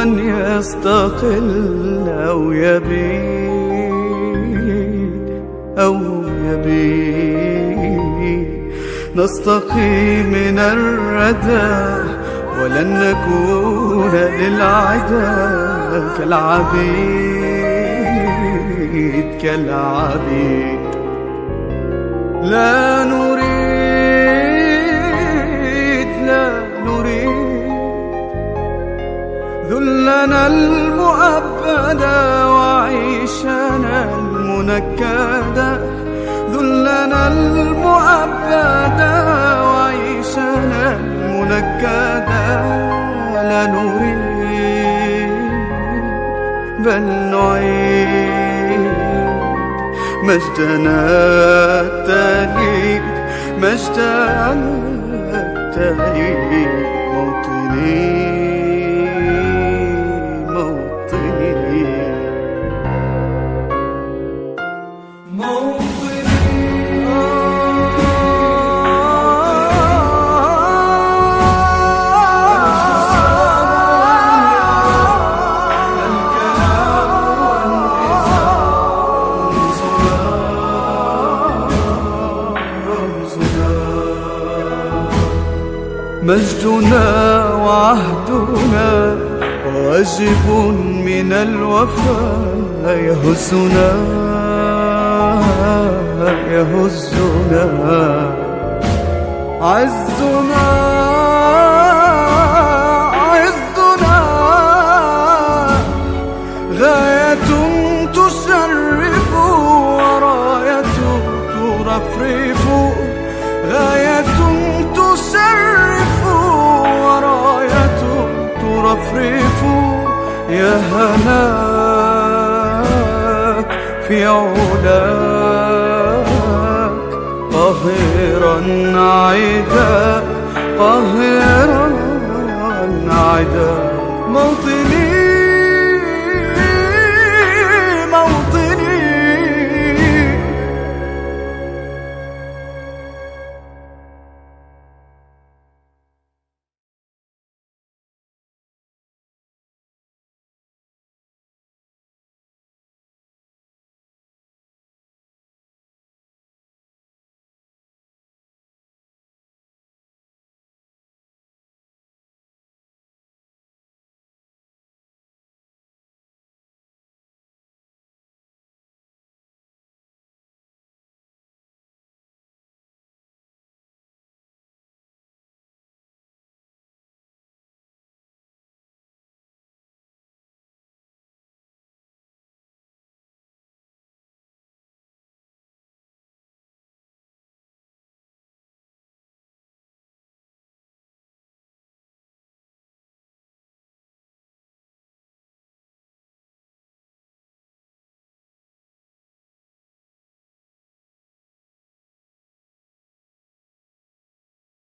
أن يستقل أو يبيد نستقي من الردى ولن نكون للعدا كالعبيد لا نريد ذلنا المؤبدا وعيشنا المنكدا ذلنا المؤبدا وعيشنا المنكدا لا نريد بل نعيد مجدنا التالي مجدنا وعهدنا واجب من الوفاء يهزنا عزنا غاية تشرف وراية ترفرف غاية تشرف وراية ترفرف يا هناك في علاك قاهرا عداك موطني